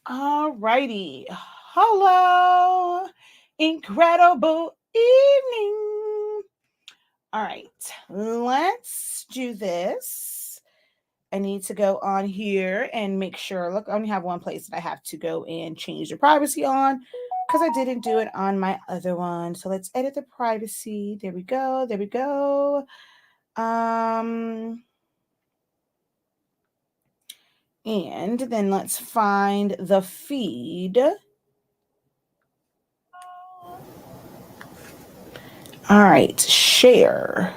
All righty. Hello. Incredible evening. All right. Let's do this. I need to go on here and make sure. Look, I only have one place that I have to go and change the privacy on because I didn't do it on my other one. So let's edit the privacy. There we go. There we go. Um, and then let's find the feed. All right, share.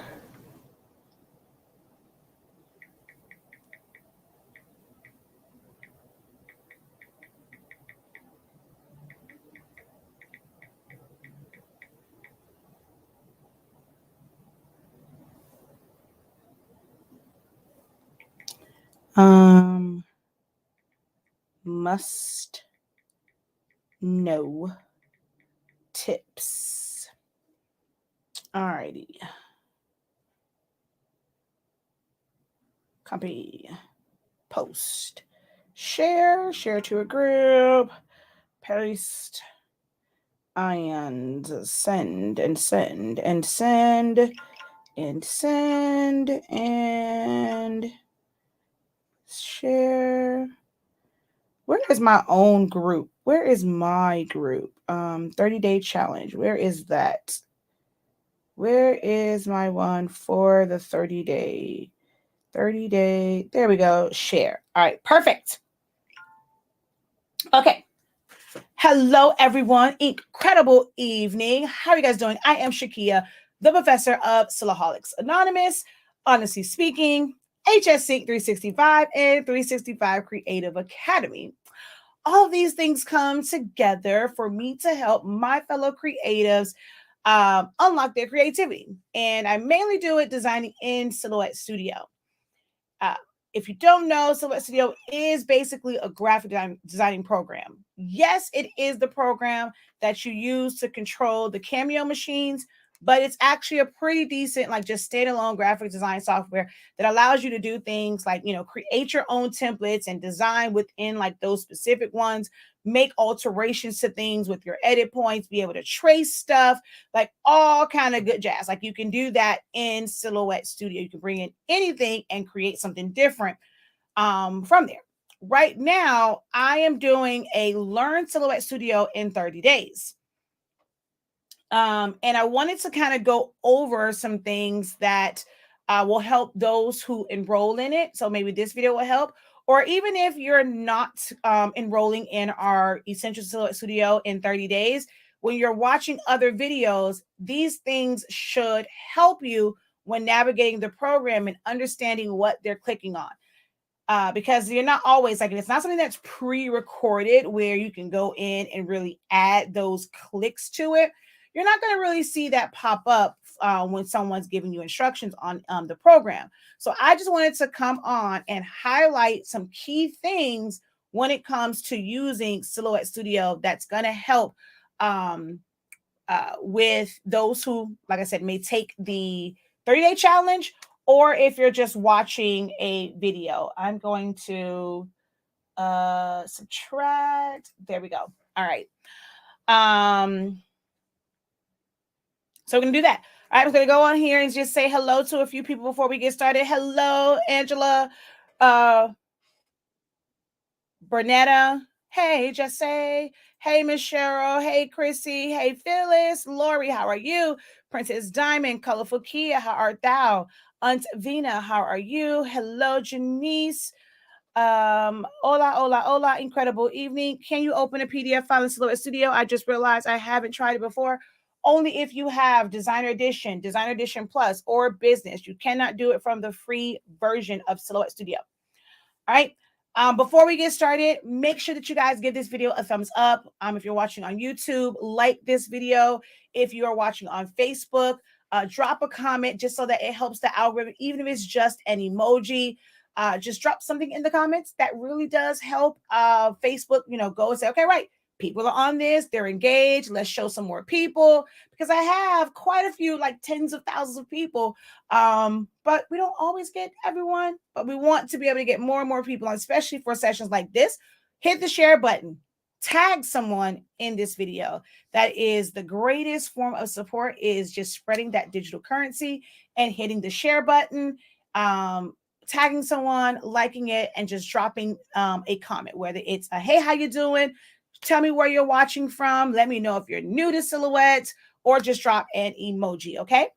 Um, must know tips. All righty. Copy, post, share to a group, paste, and send, and send, and send, and send, and share. Where is my own group? Where is my group? 30-day challenge. Where is that? Where is my one for the 30-day? 30-day. There we go. Share. All right. Perfect. Okay. Hello, everyone. Incredible evening. How are you guys doing? I am Shakia, the professor of Silaholics Anonymous, Honestly Speaking, HS Sync 365, and 365 Creative Academy. All of these things come together for me to help my fellow creatives unlock their creativity. And I mainly do it designing in Silhouette Studio. Uh, if you don't know, Silhouette Studio is basically a graphic designing program. Yes, it is the program that you use to control the Cameo machines, but it's actually a pretty decent, like just standalone graphic design software that allows you to do things like, create your own templates and design within like those specific ones, make alterations to things with your edit points, be able to trace stuff, like all kind of good jazz. Like you can do that in Silhouette Studio. You can bring in anything and create something different from there. Right now, I am doing a Learn Silhouette Studio in 30 days. And I wanted to kind of go over some things that will help those who enroll in it. So maybe this video will help. Or even if you're not enrolling in our Essential Silhouette Studio in 30 days, when you're watching other videos, these things should help you when navigating the program and understanding what they're clicking on. Because you're not always like, it's not something that's pre-recorded where you can go in and really add those clicks to it. You're not going to really see that pop up when someone's giving you instructions on the program. So I just wanted to come on and highlight some key things when it comes to using Silhouette Studio that's going to help with those who, like I said, may take the 30-day challenge, or if you're just watching a video. I'm going to subtract. There we go. All right. So we're going to do that. All right, I'm going to go on here and just say hello to a few people before we get started. Hello, Angela, Bernetta. Hey, Jesse. Hey, Miss Cheryl. Hey, Chrissy. Hey, Phyllis. Lori, how are you? Princess Diamond. Colorful Kia, how art thou? Aunt Vina, how are you? Hello, Janice. Hola. Incredible evening. Can you open a PDF file in Silhouette Studio? I just realized I haven't tried it before. Only if you have Designer Edition Plus, or Business. You cannot do it from the free version of Silhouette Studio. All right. Before we get started, make sure that you guys give this video a thumbs up. If you're watching on YouTube, like this video. If you are watching on Facebook, drop a comment just so that it helps the algorithm, even if it's just an emoji. Just drop something in the comments. That really does help Facebook, go and say, okay, right, people are on this, they're engaged. Let's show some more people, because I have quite a few, like tens of thousands of people. But we don't always get everyone, but we want to be able to get more and more people on, especially for sessions like this. hit the share button, tag someone in this video. That is the greatest form of support, is just spreading that digital currency and hitting the share button, tagging someone, liking it, and just dropping a comment, whether it's a hey, how you doing? Tell me where you're watching from. Let me know if you're new to Silhouettes, or just drop an emoji, okay?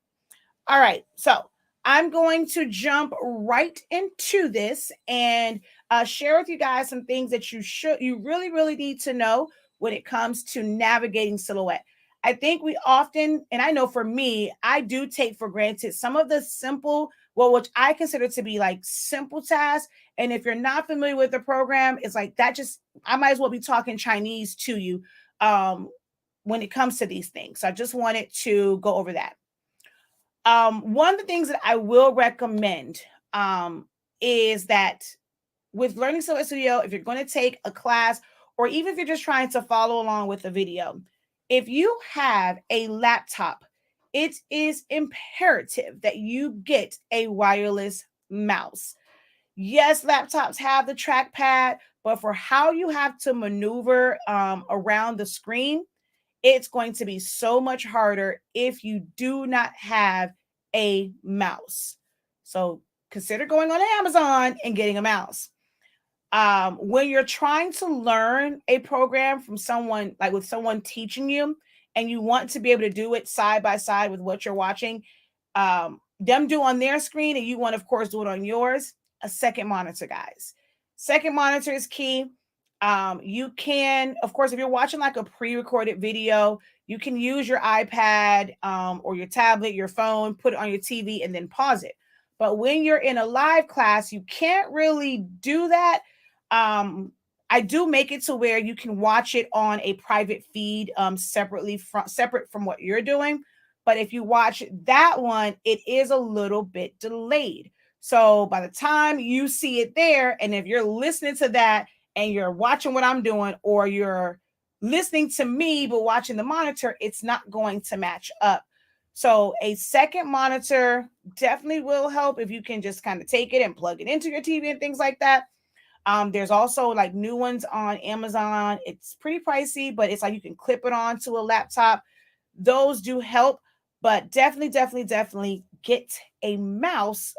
All right, so I'm going to jump right into this and share with you guys some things that you really need to know when it comes to navigating Silhouette. I think we often, and I know for me, I do take for granted some of the simple, well, which I consider to be like simple tasks. And if you're not familiar with the program, it's like that just, I might as well be talking Chinese to you when it comes to these things. So I just wanted to go over that. One of the things that I will recommend is that with Learning Silhouette Studio, if you're going to take a class, or even if you're just trying to follow along with the video, if you have a laptop, it is imperative that you get a wireless mouse. Yes, laptops have the trackpad, but for how you have to maneuver around the screen, it's going to be so much harder if you do not have a mouse. So consider going on Amazon and getting a mouse. When you're trying to learn a program from someone, like with someone teaching you, and you want to be able to do it side by side with what you're watching, them do on their screen, and you want, of course, do it on yours, a second monitor, guys. Second monitor is key. You can, of course, if you're watching like a pre-recorded video, you can use your iPad or your tablet, your phone, put it on your TV, and then pause it. But when you're in a live class, you can't really do that. I do make it to where you can watch it on a private feed separate from what you're doing. But if you watch that one, it is a little bit delayed. So by the time you see it there, and if you're listening to that and you're watching what I'm doing, or you're listening to me but watching the monitor, it's not going to match up. So a second monitor definitely will help if you can just kind of take it and plug it into your TV and things like that. There's also like new ones on Amazon. It's pretty pricey, but it's like you can clip it onto a laptop. Those do help, but definitely get a mouse.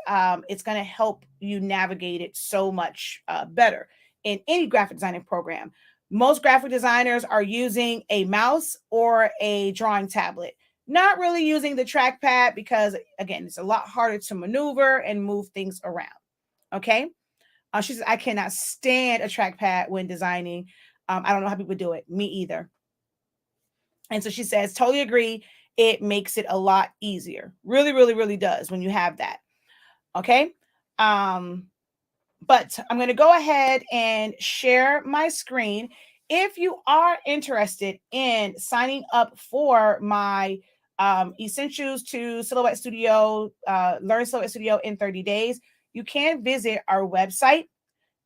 It's going to help you navigate it so much better in any graphic designing program. Most graphic designers are using a mouse or a drawing tablet, not really using the trackpad because, again, it's a lot harder to maneuver and move things around. Okay. She says, I cannot stand a trackpad when designing. I don't know how people do it. Me either. And so she says, totally agree. It makes it a lot easier. Really does when you have that. Okay. But I'm going to go ahead and share my screen. If you are interested in signing up for my Essentials to Silhouette Studio, Learn Silhouette Studio in 30 days, you can visit our website.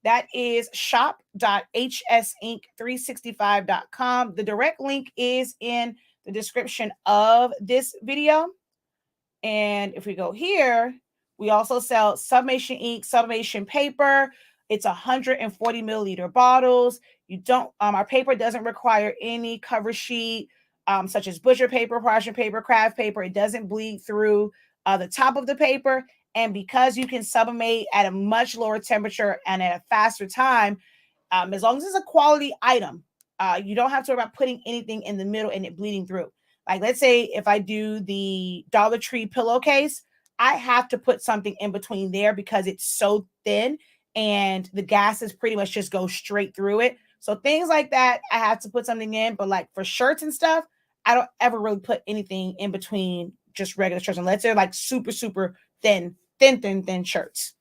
That is shop.hsinc365.com. The direct link is in the description of this video. And if we go here, we also sell Sublimation ink, Sublimation paper. It's 140 milliliter bottles. Our paper doesn't require any cover sheet, such as butcher paper, parchment paper, craft paper. It doesn't bleed through the top of the paper. And because you can sublimate at a much lower temperature and at a faster time, as long as it's a quality item, you don't have to worry about putting anything in the middle and it bleeding through. Like, let's say if I do the Dollar Tree pillowcase, I have to put something in between there because it's so thin and the gases pretty much just go straight through it. So things like that, I have to put something in. But like for shirts and stuff, I don't ever really put anything in between just regular shirts unless they're like super thin shirts.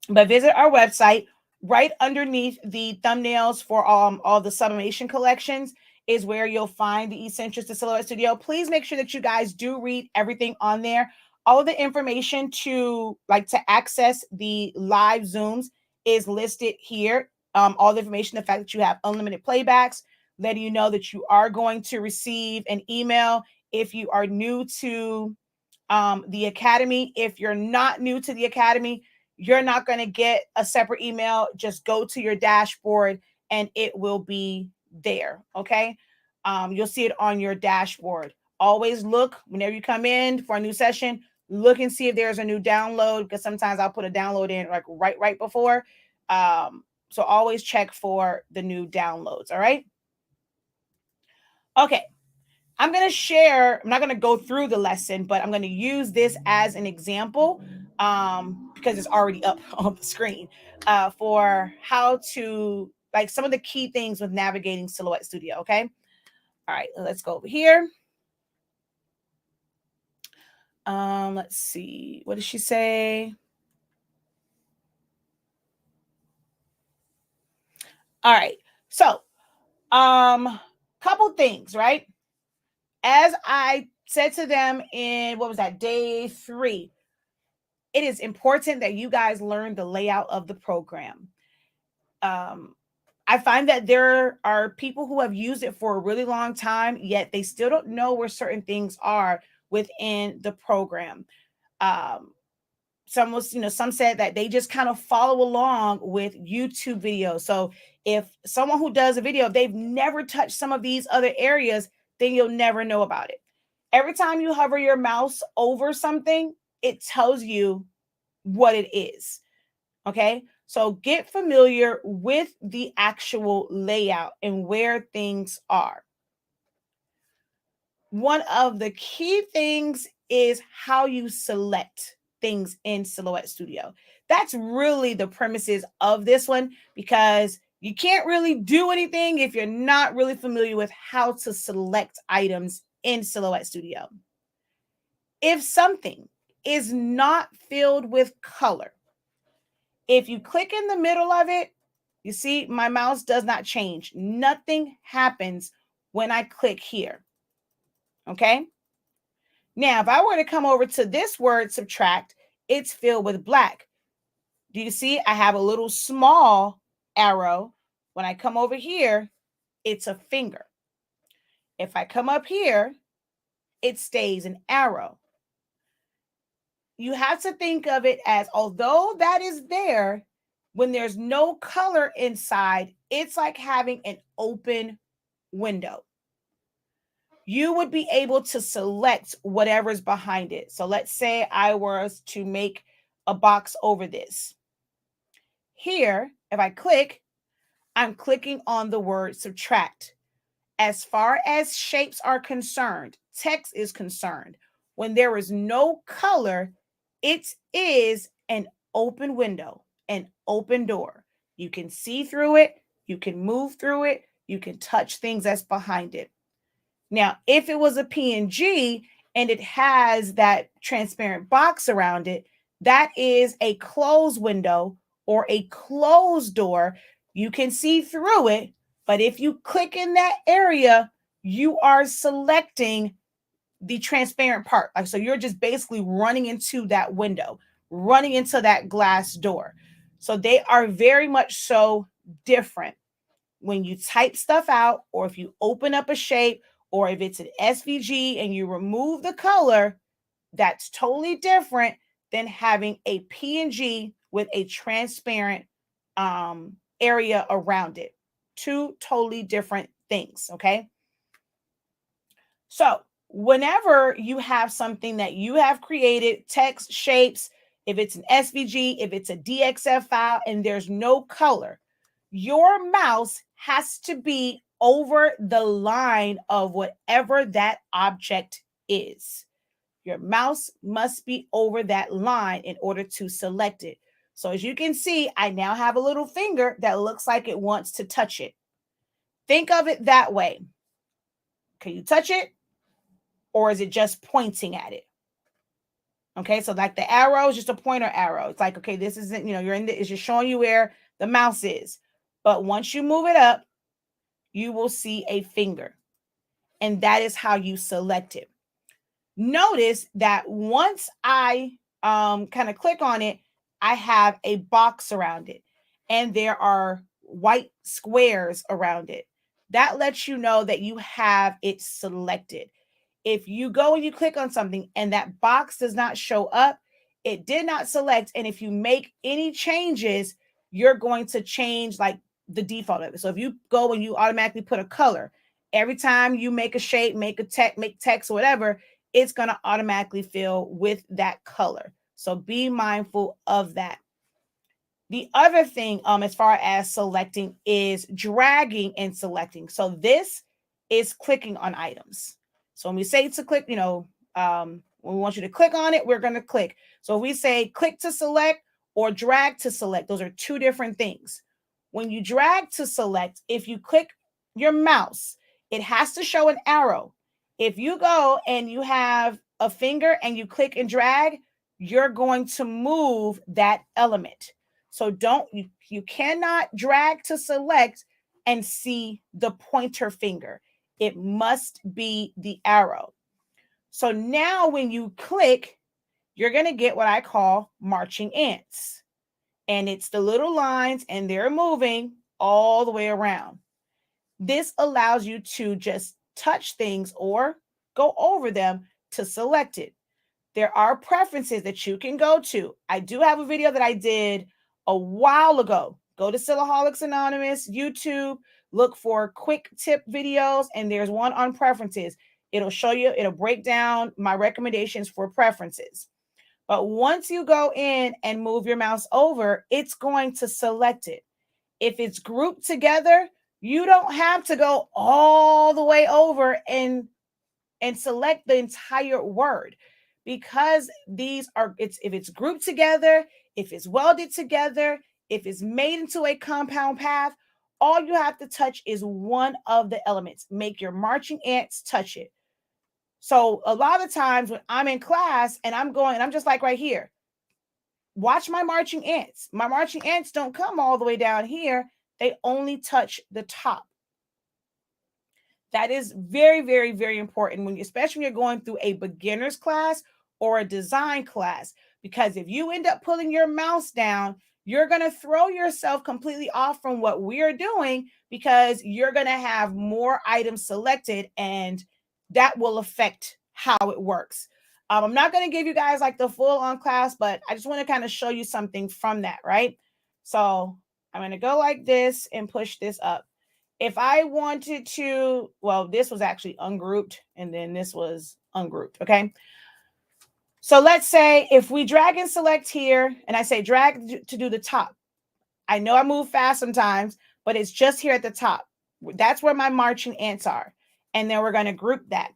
But visit our website. Right underneath the thumbnails for all the Sublimation collections is where you'll find the Essentials to Silhouette Studio. Please make sure that you guys do read everything on there. All of the information to access the live Zooms is listed here. All the information, the fact that you have unlimited playbacks, letting you know that you are going to receive an email if you are new to the Academy. If you're not new to the Academy, you're not going to get a separate email. Just go to your dashboard and it will be there. Okay. You'll see it on your dashboard. Always look whenever you come in for a new session, look and see if there's a new download, because sometimes I'll put a download in like right before. So always check for the new downloads. All right. Okay. I'm going to share, I'm not going to go through the lesson, but I'm going to use this as an example because it's already up on the screen for how to, like, some of the key things with navigating Silhouette Studio. Okay. All right. Let's go over here. Let's see. What did she say? All right. So, couple things, right? As I said to them in, what was that, day 3, it is important that you guys learn the layout of the program. I find that there are people who have used it for a really long time, yet they still don't know where certain things are within the program. Some said that they just kind of follow along with YouTube videos. So if someone who does a video, if they've never touched some of these other areas, then you'll never know about it. Every time you hover your mouse over something, it tells you what it is. Okay. So get familiar with the actual layout and where things are. One of the key things is how you select things in Silhouette Studio. That's really the premises of this one, because you can't really do anything if you're not really familiar with how to select items in Silhouette Studio. If something is not filled with color, if you click in the middle of it, you see my mouse does not change. Nothing happens when I click here. Okay. Now, if I were to come over to this word subtract, it's filled with black. Do you see? I have a little small arrow. When I come over here, it's a finger. If I come up here, it stays an arrow. You have to think of it as, although that is there, when there's no color inside, it's like having an open window. You would be able to select whatever's behind it. So let's say I was to make a box over this. Here, if I click, I'm clicking on the word subtract. As far as shapes are concerned, text is concerned, when there is no color, it is an open window, an open door. You can see through it, you can move through it, you can touch things that's behind it. Now, if it was a PNG and it has that transparent box around it, that is a closed window or a closed door. You can see through it, but if you click in that area, you are selecting the transparent part. So you're just basically running into that window, running into that glass door. So they are very much so different. When you type stuff out, or if you open up a shape, or if it's an SVG and you remove the color, that's totally different than having a PNG with a transparent area around it. Two totally different things, okay? So whenever you have something that you have created, text, shapes, if it's an SVG, if it's a DXF file, and there's no color, your mouse has to be over the line of whatever that object is. Your mouse must be over that line in order to select it. So as you can see, I now have a little finger that looks like it wants to touch it. Think of it that way. Can you touch it? Or is it just pointing at it? Okay, so like the arrow is just a pointer arrow. It's like, okay, this isn't, you're in it's just showing you where the mouse is. But once you move it up, you will see a finger. And that is how you select it. Notice that once I kind of click on it, I have a box around it. And there are white squares around it. That lets you know that you have it selected. If you go and you click on something and that box does not show up, it did not select. And if you make any changes, you're going to change like the default of it. So if you go and you automatically put a color, every time you make a shape, make text or whatever, it's going to automatically fill with that color. So be mindful of that. The other thing, as far as selecting, is dragging and selecting. So this is clicking on items. So when we say to click, when we want you to click on it, we're going to click. So we say click to select or drag to select. Those are two different things. When you drag to select, if you click your mouse, it has to show an arrow. If you go and you have a finger and you click and drag, you're going to move that element. So you cannot drag to select and see the pointer finger. It must be the arrow. So now when you click, you're going to get what I call marching ants. And it's the little lines and they're moving all the way around. This allows you to just touch things or go over them to select it. There are preferences that you can go to. I do have a video that I did a while ago. Go to Silaholics Anonymous, YouTube, look for quick tip videos, and there's one on preferences. It'll show you, it'll break down my recommendations for preferences. But once you go in and move your mouse over, it's going to select it. If it's grouped together, you don't have to go all the way over and select the entire word, because these are, if it's grouped together, if it's welded together, if it's made into a compound path, all you have to touch is one of the elements. Make your marching ants touch it. So a lot of times when I'm in class and I'm just like right here, watch my marching ants. My marching ants don't come all the way down here. They only touch the top. That is very, very, very important especially when you're going through a beginner's class or a design class, because if you end up pulling your mouse down, you're going to throw yourself completely off from what we're doing, because you're going to have more items selected and that will affect how it works. I'm not going to give you guys like the full on class, but I just want to kind of show you something from that, right? So I'm going to go like this and push this up. If I wanted to, well, this was actually ungrouped and then this was ungrouped, okay? So let's say if we drag and select here, and I say drag to do the top. I know I move fast sometimes, but it's just here at the top. That's where my marching ants are. And then we're going to group that.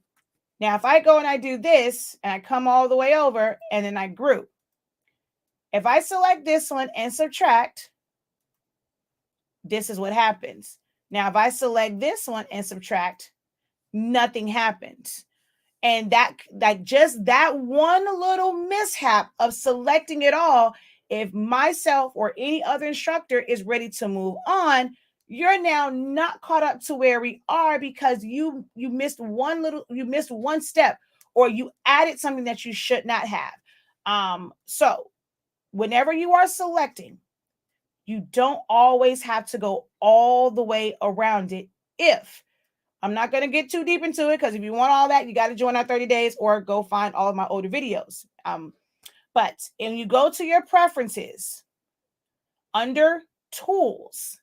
Now, if I go and I do this and I come all the way over and then I group. If I select this one and subtract, this is what happens. Now, if I select this one and subtract, nothing happens. And just that one little mishap of selecting it all, if myself or any other instructor is ready to move on, you're now not caught up to where we are because you missed one step, or you added something that you should not have. So whenever you are selecting, you don't always have to go all the way around it. If I'm not going to get too deep into it, because if you want all that, you got to join our 30 days or go find all of my older videos. But when you go to your preferences under tools,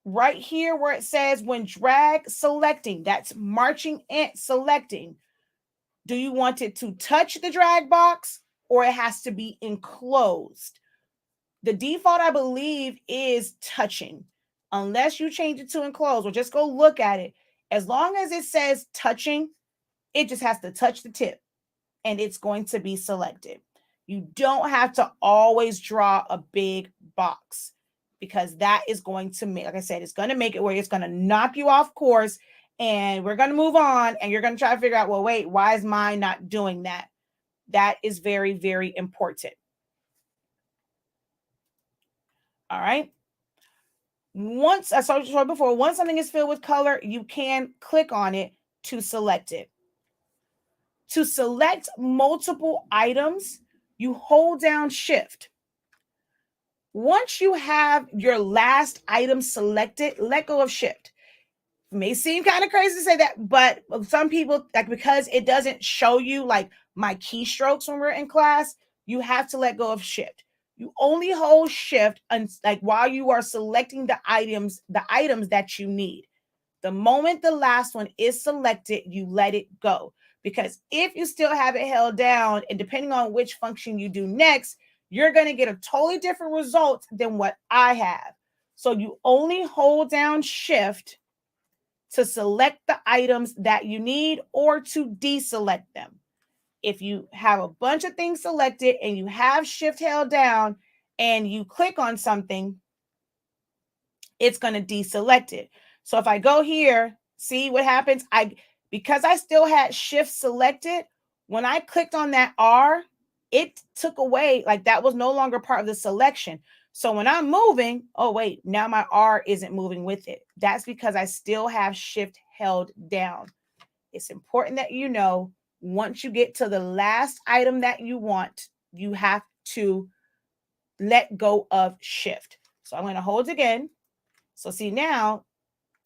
right here where it says when drag selecting, that's marching ant selecting. Do you want it to touch the drag box or it has to be enclosed? The default, I believe, is touching, unless you change it to enclosed, or just go look at it. As long as it says touching, it just has to touch the tip and it's going to be selected. You don't have to always draw a big box, because that is going to make, like I said, it's going to make it where it's going to knock you off course, and we're going to move on and you're going to try to figure out, well, wait, why is mine not doing that? That is very, very important. All right. Once, as I showed before, once something is filled with color, you can click on it to select it. To select multiple items, you hold down Shift. Once you have your last item selected, let go of Shift. It may seem kind of crazy to say that, but some people, like, because it doesn't show you like my keystrokes when we're in class, you have to let go of shift. You only hold shift like while you are selecting the items that you need. The moment the last one is selected, you let it go. Because if you still have it held down, and depending on which function you do next, you're going to get a totally different result than what I have. So you only hold down shift to select the items that you need or to deselect them. If you have a bunch of things selected and you have shift held down and you click on something, it's going to deselect it. So if I go here, see what happens? Because I still had shift selected, when I clicked on that R, it took away, like that was no longer part of the selection. So when I'm moving, oh wait, now my R isn't moving with it. That's because I still have shift held down. It's important that you know, once you get to the last item that you want, you have to let go of shift. So I'm going to hold again. So see now,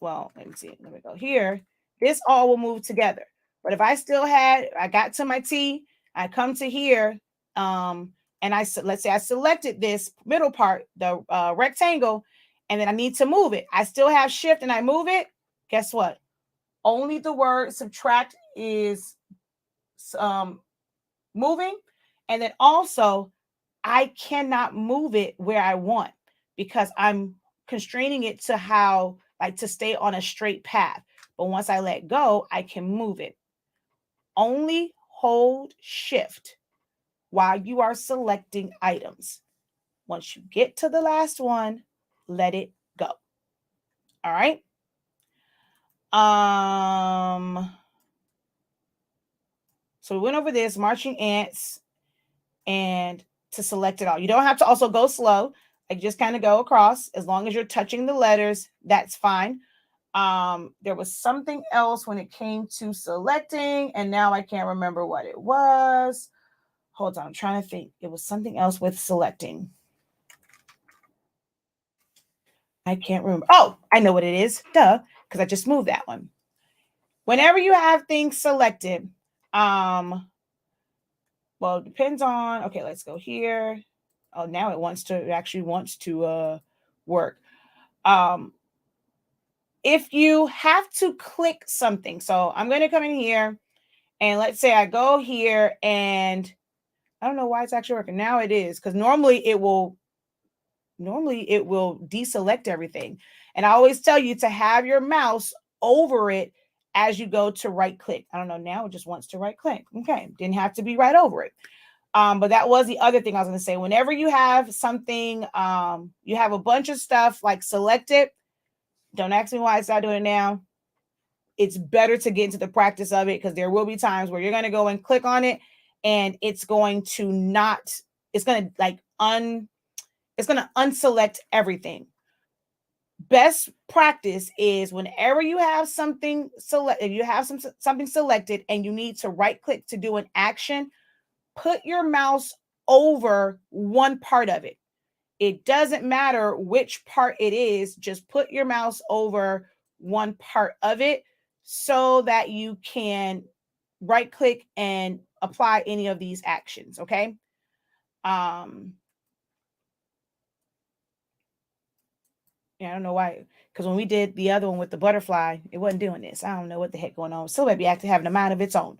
well, let me see. Let me go here. This all will move together. But if I still I got to my T, I come to here, and let's say I selected this middle part, the rectangle, and then I need to move it. I still have shift and I move it. Guess what? Only the word subtract is moving. And then also, I cannot move it where I want because I'm constraining it to stay on a straight path. But once I let go, I can move it. Only hold shift while you are selecting items. Once you get to the last one, let it go. All right. So we went over this, marching ants, and to select it all. You don't have to also go slow. Like just kind of go across. As long as you're touching the letters, that's fine. There was something else when it came to selecting, and now I can't remember what it was. Hold on, I'm trying to think. It was something else with selecting. I can't remember. Oh, I know what it is. Duh, because I just moved that one. Whenever you have things selected, well, it depends on, okay, let's go here. Oh, now it actually wants to work. If you have to click something, so I'm going to come in here and let's say I go here and I don't know why it's actually working. Now it is, because normally it will deselect everything. And I always tell you to have your mouse over it as you go to right click. I don't know. Now it just wants to right click. Okay. Didn't have to be right over it. But that was the other thing I was going to say. Whenever you have something, you have a bunch of stuff like selected. Don't ask me why it's not doing it now. It's better to get into the practice of it because there will be times where you're going to go and click on it and it's going to unselect everything. Best practice is whenever you have something something selected and you need to right click to do an action, put your mouse over one part of it. It doesn't matter which part it is, just put your mouse over one part of it so that you can right click and apply any of these actions, okay? Yeah, I don't know why, because when we did the other one with the butterfly, it wasn't doing this. I don't know what the heck going on. Still might be acting having a mind of its own.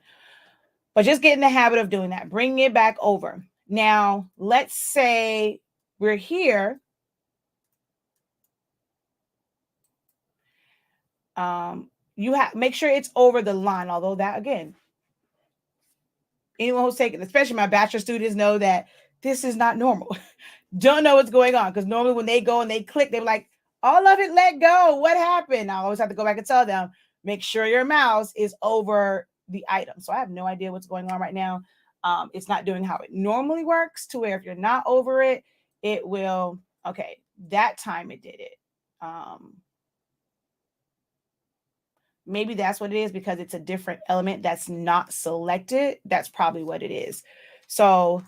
But just get in the habit of doing that. Bring it back over. Now, let's say we're here. You have make sure it's over the line. Although that again, anyone who's taking, especially my bachelor students, know that this is not normal. Don't know what's going on because normally when they go and they click, they're like, all of it let go. What happened? I always have to go back and tell them, make sure your mouse is over the item. So I have no idea what's going on right now. It's not doing how it normally works, to where if you're not over it, it will. Okay, that time it did it. Maybe that's what it is because it's a different element that's not selected. That's probably what it is. So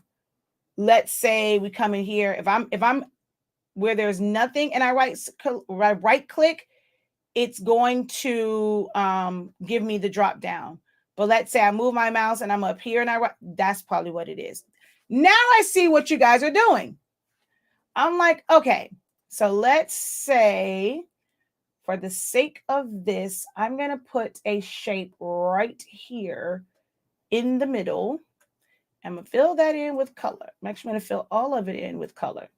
let's say we come in here. If I'm where there's nothing and I right click, it's going to give me the drop down. But let's say I move my mouse and I'm up here and that's probably what it is. Now I see what you guys are doing. I'm like, okay, so let's say for the sake of this, I'm going to put a shape right here in the middle. I'm going to fill that in with color. I'm actually going to fill all of it in with color.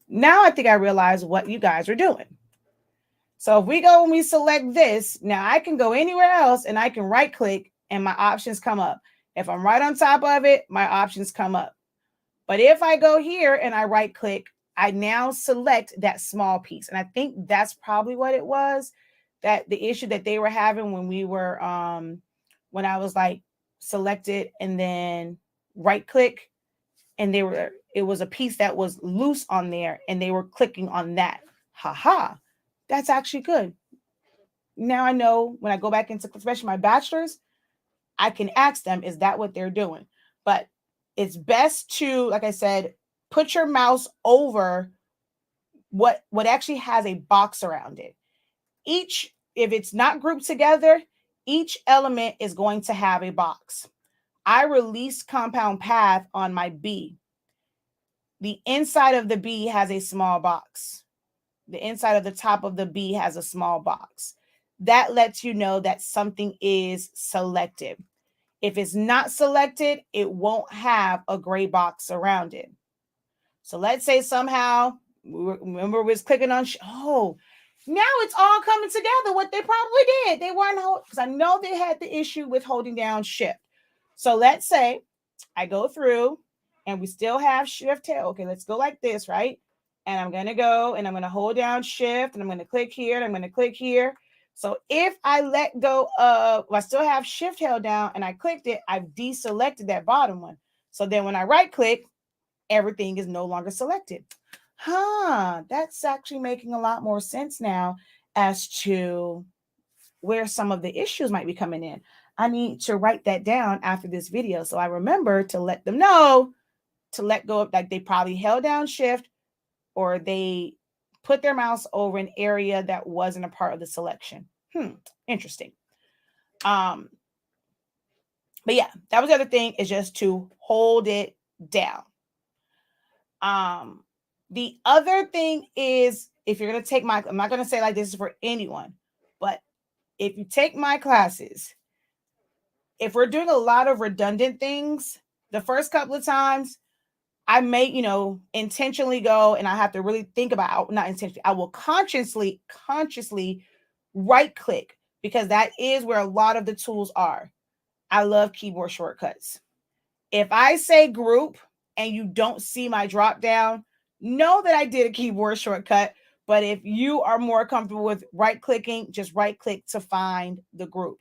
Now I think I realize what you guys are doing. So if we go and we select this, now I can go anywhere else and I can right click and my options come up. If I'm right on top of it, my options come up. But if I go here and I right click, I now select that small piece. And I think that's probably what it was, that the issue that they were having when we were, when I was like selected and then right click, and it was a piece that was loose on there and they were clicking on that. Haha, that's actually good. Now I know when I go back into, especially my bachelor's, I can ask them, is that what they're doing? But it's best to, like I said, put your mouse over what actually has a box around it. Each, if it's not grouped together, each element is going to have a box. I released compound path on my B. The inside of the B has a small box. The inside of the top of the B has a small box. That lets you know that something is selected. If it's not selected, it won't have a gray box around it. So let's say somehow, remember we was clicking on, now it's all coming together what they probably did. They weren't, because I know they had the issue with holding down shift. So let's say I go through and we still have shift tail. Okay, let's go like this, right? And I'm going to go and I'm going to hold down shift and I'm going to click here and I'm going to click here. So if I let go of, I still have shift held down and I clicked it, I've deselected that bottom one. So then when I right click, everything is no longer selected. That's actually making a lot more sense now as to where some of the issues might be coming in. I need to write that down after this video so I remember to let them know to let go of, like, they probably held down shift or they put their mouse over an area that wasn't a part of the selection. Interesting. But yeah, that was the other thing, is just to hold it down. The other thing is, if you're going to take I'm not going to say like this is for anyone, but if you take my classes, if we're doing a lot of redundant things, the first couple of times, I may, intentionally go and I have to really think about, not intentionally, I will consciously right click, because that is where a lot of the tools are. I love keyboard shortcuts. If I say group and you don't see my drop down, know that I did a keyboard shortcut. But if you are more comfortable with right clicking, just right click to find the group.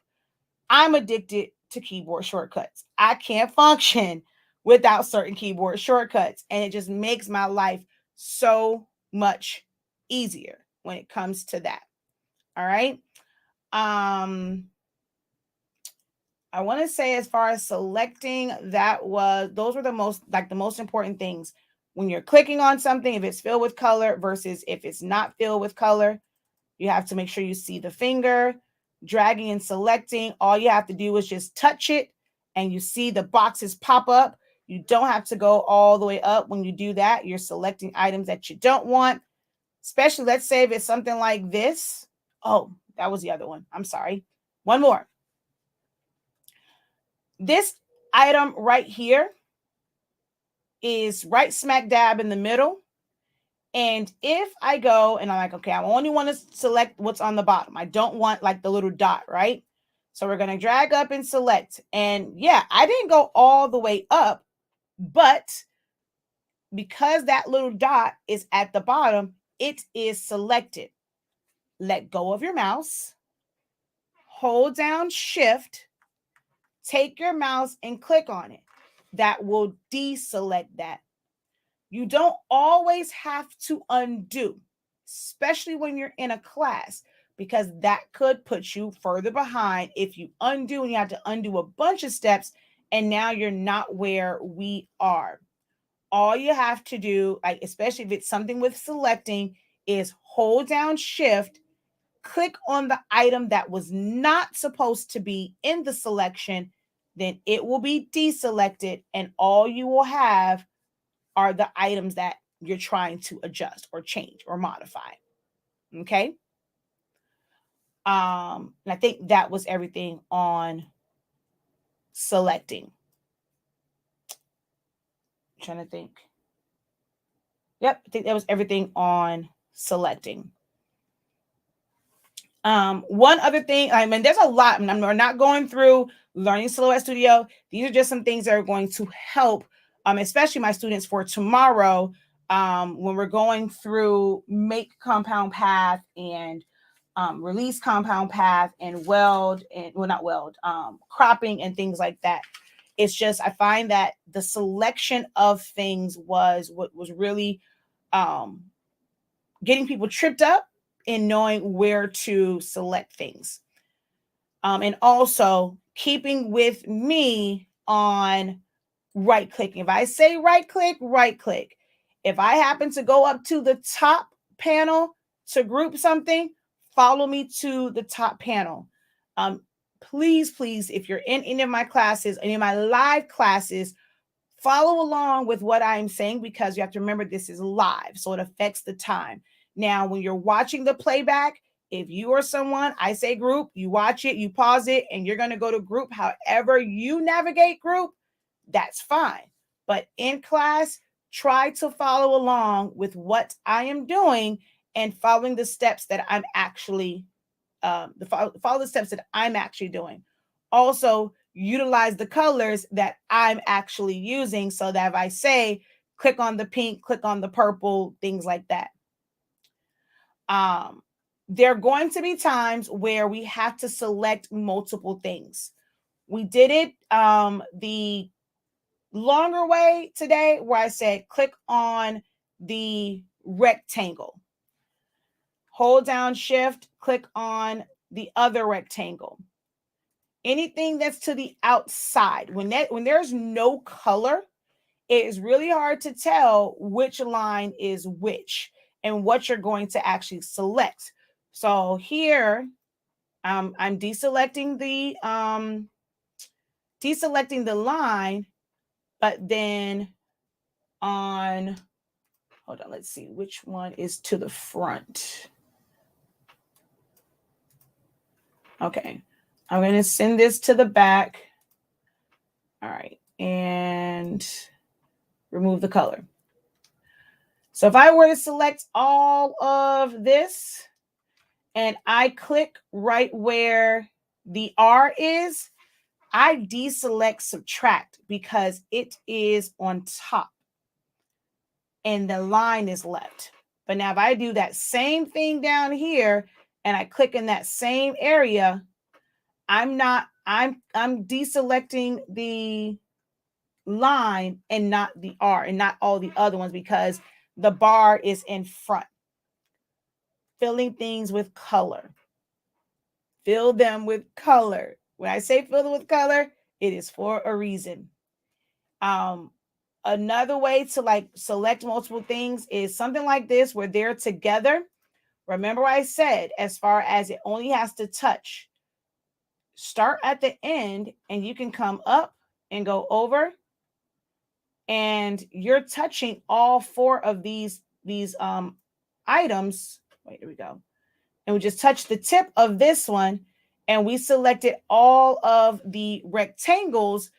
I'm addicted to keyboard shortcuts. I can't function without certain keyboard shortcuts. And it just makes my life so much easier when it comes to that. All right. I want to say, as far as selecting, those were the most important things. When you're clicking on something, if it's filled with color versus if it's not filled with color, you have to make sure you see the finger. Dragging and selecting, all you have to do is just touch it and you see the boxes pop up. You don't have to go all the way up. When you do that, you're selecting items that you don't want. Especially, let's say if it's something like this. Oh, that was the other one. I'm sorry. One more. This item right here is right smack dab in the middle. And if I go and I'm like, okay, I only want to select what's on the bottom. I don't want like the little dot, right? So we're going to drag up and select. And yeah, I didn't go all the way up, but because that little dot is at the bottom, it is selected. Let go of your mouse, hold down shift, take your mouse and click on it. That will deselect that. You don't always have to undo, especially when you're in a class, because that could put you further behind if you undo and you have to undo a bunch of steps and now you're not where we are. All you have to do, like especially if it's something with selecting, is hold down shift, click on the item that was not supposed to be in the selection, then it will be deselected, and all you will have are the items that you're trying to adjust or change or modify. Okay. And I think that was everything on selecting. I'm trying to think. Yep, I think that was everything on selecting. One other thing, I mean, there's a lot. We're not going through Learning Silhouette Studio. These are just some things that are going to help, especially my students for tomorrow, when we're going through make compound path and release compound path and weld and not weld, cropping and things like that. It's just, I find that the selection of things was what was really getting people tripped up in knowing where to select things. And also keeping with me on right clicking. If I say right click. If I happen to go up to the top panel to group something, follow me to the top panel. Please, if you're in any of my classes, any of my live classes, follow along with what I'm saying, because you have to remember this is live, so it affects the time. Now, when you're watching the playback, if you or someone, I say group, you watch it, you pause it, and you're going to go to group, however you navigate group, that's fine. But in class, try to follow along with what I am doing and following the steps that I'm actually follow the steps that I'm actually doing. Also, utilize the colors that I'm actually using, so that if I say click on the pink, click on the purple, things like that. There are going to be times where we have to select multiple things. We did it the longer way today, where I said click on the rectangle. Hold down shift, click on the other rectangle. Anything that's to the outside, when there's no color, it is really hard to tell which line is which and what you're going to actually select. So here, I'm deselecting the line, but then on, hold on, let's see which one is to the front. Okay, I'm going to send this to the back. All right, and remove the color. So if I were to select all of this and I click right where the R is, I deselect subtract because it is on top and the line is left. But now if I do that same thing down here and I click in that same area, I'm deselecting the line and not the R and not all the other ones, because the bar is in front. Filling things with color. Fill them with color. When I say fill them with color, it is for a reason. Another way to select multiple things is something like this, where they're together. Remember what I said, as far as it only has to touch. Start at the end and you can come up and go over, and you're touching all four of these items. Wait, here we go. And we just touch the tip of this one, and we selected all of the rectangles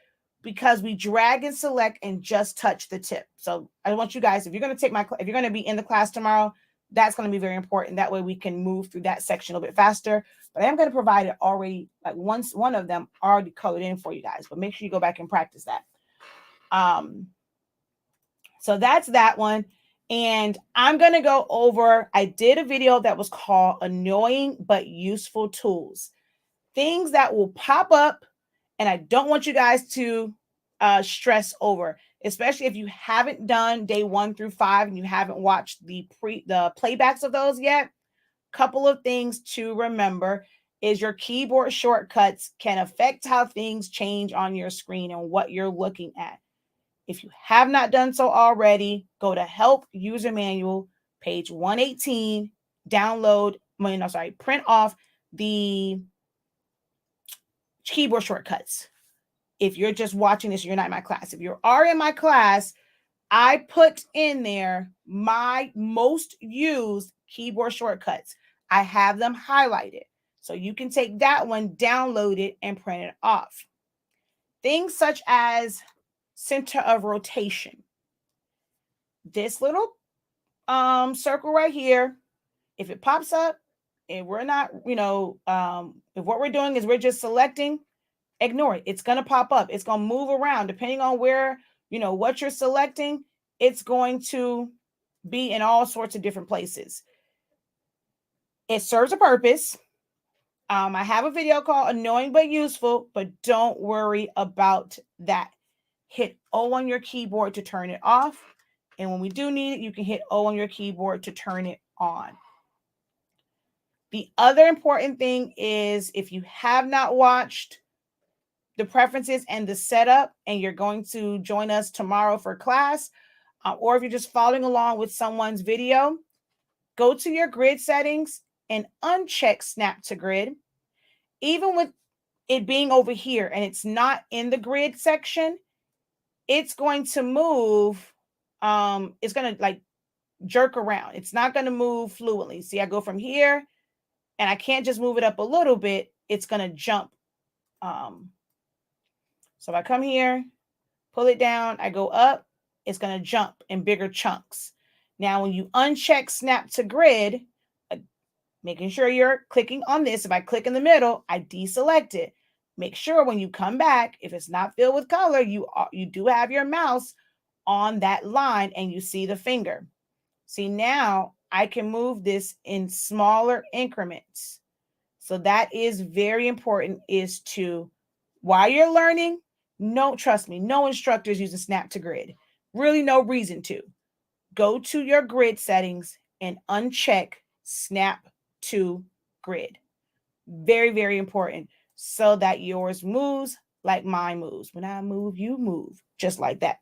because we drag and select and just touch the tip. So I want you guys, if you're going to be in the class tomorrow, that's going to be very important. That way we can move through that section a little bit faster. But I am going to provide it already, one of them already colored in for you guys, but make sure you go back and practice that. So that's that one. And I'm going to go over, I did a video that was called Annoying But Useful Tools. Things that will pop up and I don't want you guys to stress over, especially if you haven't done day 1 through 5 and you haven't watched the playbacks of those yet. Couple of things to remember is your keyboard shortcuts can affect how things change on your screen and what you're looking at. If you have not done so already, go to Help User Manual, page 118, print off the keyboard shortcuts. If you're just watching this, you're not in my class. If you are in my class, I put in there my most used keyboard shortcuts. I have them highlighted. So you can take that one, download it, and print it off. Things such as center of rotation. This little circle right here, if it pops up and we're not, if what we're doing is we're just selecting, ignore it. It's going to pop up. It's going to move around depending on where, what you're selecting. It's going to be in all sorts of different places. It serves a purpose. I have a video called Annoying But Useful, but don't worry about that. Hit O on your keyboard to turn it off. And when we do need it, you can hit O on your keyboard to turn it on. The other important thing is if you have not watched the preferences and the setup, and you're going to join us tomorrow for class, or if you're just following along with someone's video, go to your grid settings and uncheck Snap to Grid. Even with it being over here and it's not in the grid section, it's going to move. It's going to like jerk around. It's not going to move fluently. See, I go from here and I can't just move it up a little bit. It's going to jump. So if I come here, pull it down, I go up, it's going to jump in bigger chunks. Now, when you uncheck Snap to Grid, making sure you're clicking on this. If I click in the middle, I deselect it. Make sure when you come back, if it's not filled with color, you do have your mouse on that line and you see the finger. See, now I can move this in smaller increments. So that is very important, is to, while you're learning, trust me, no instructor is using Snap to Grid. Really no reason to. Go to your grid settings and uncheck Snap to Grid. Very, very important, so that yours moves like mine moves. When I move, you move, just like that.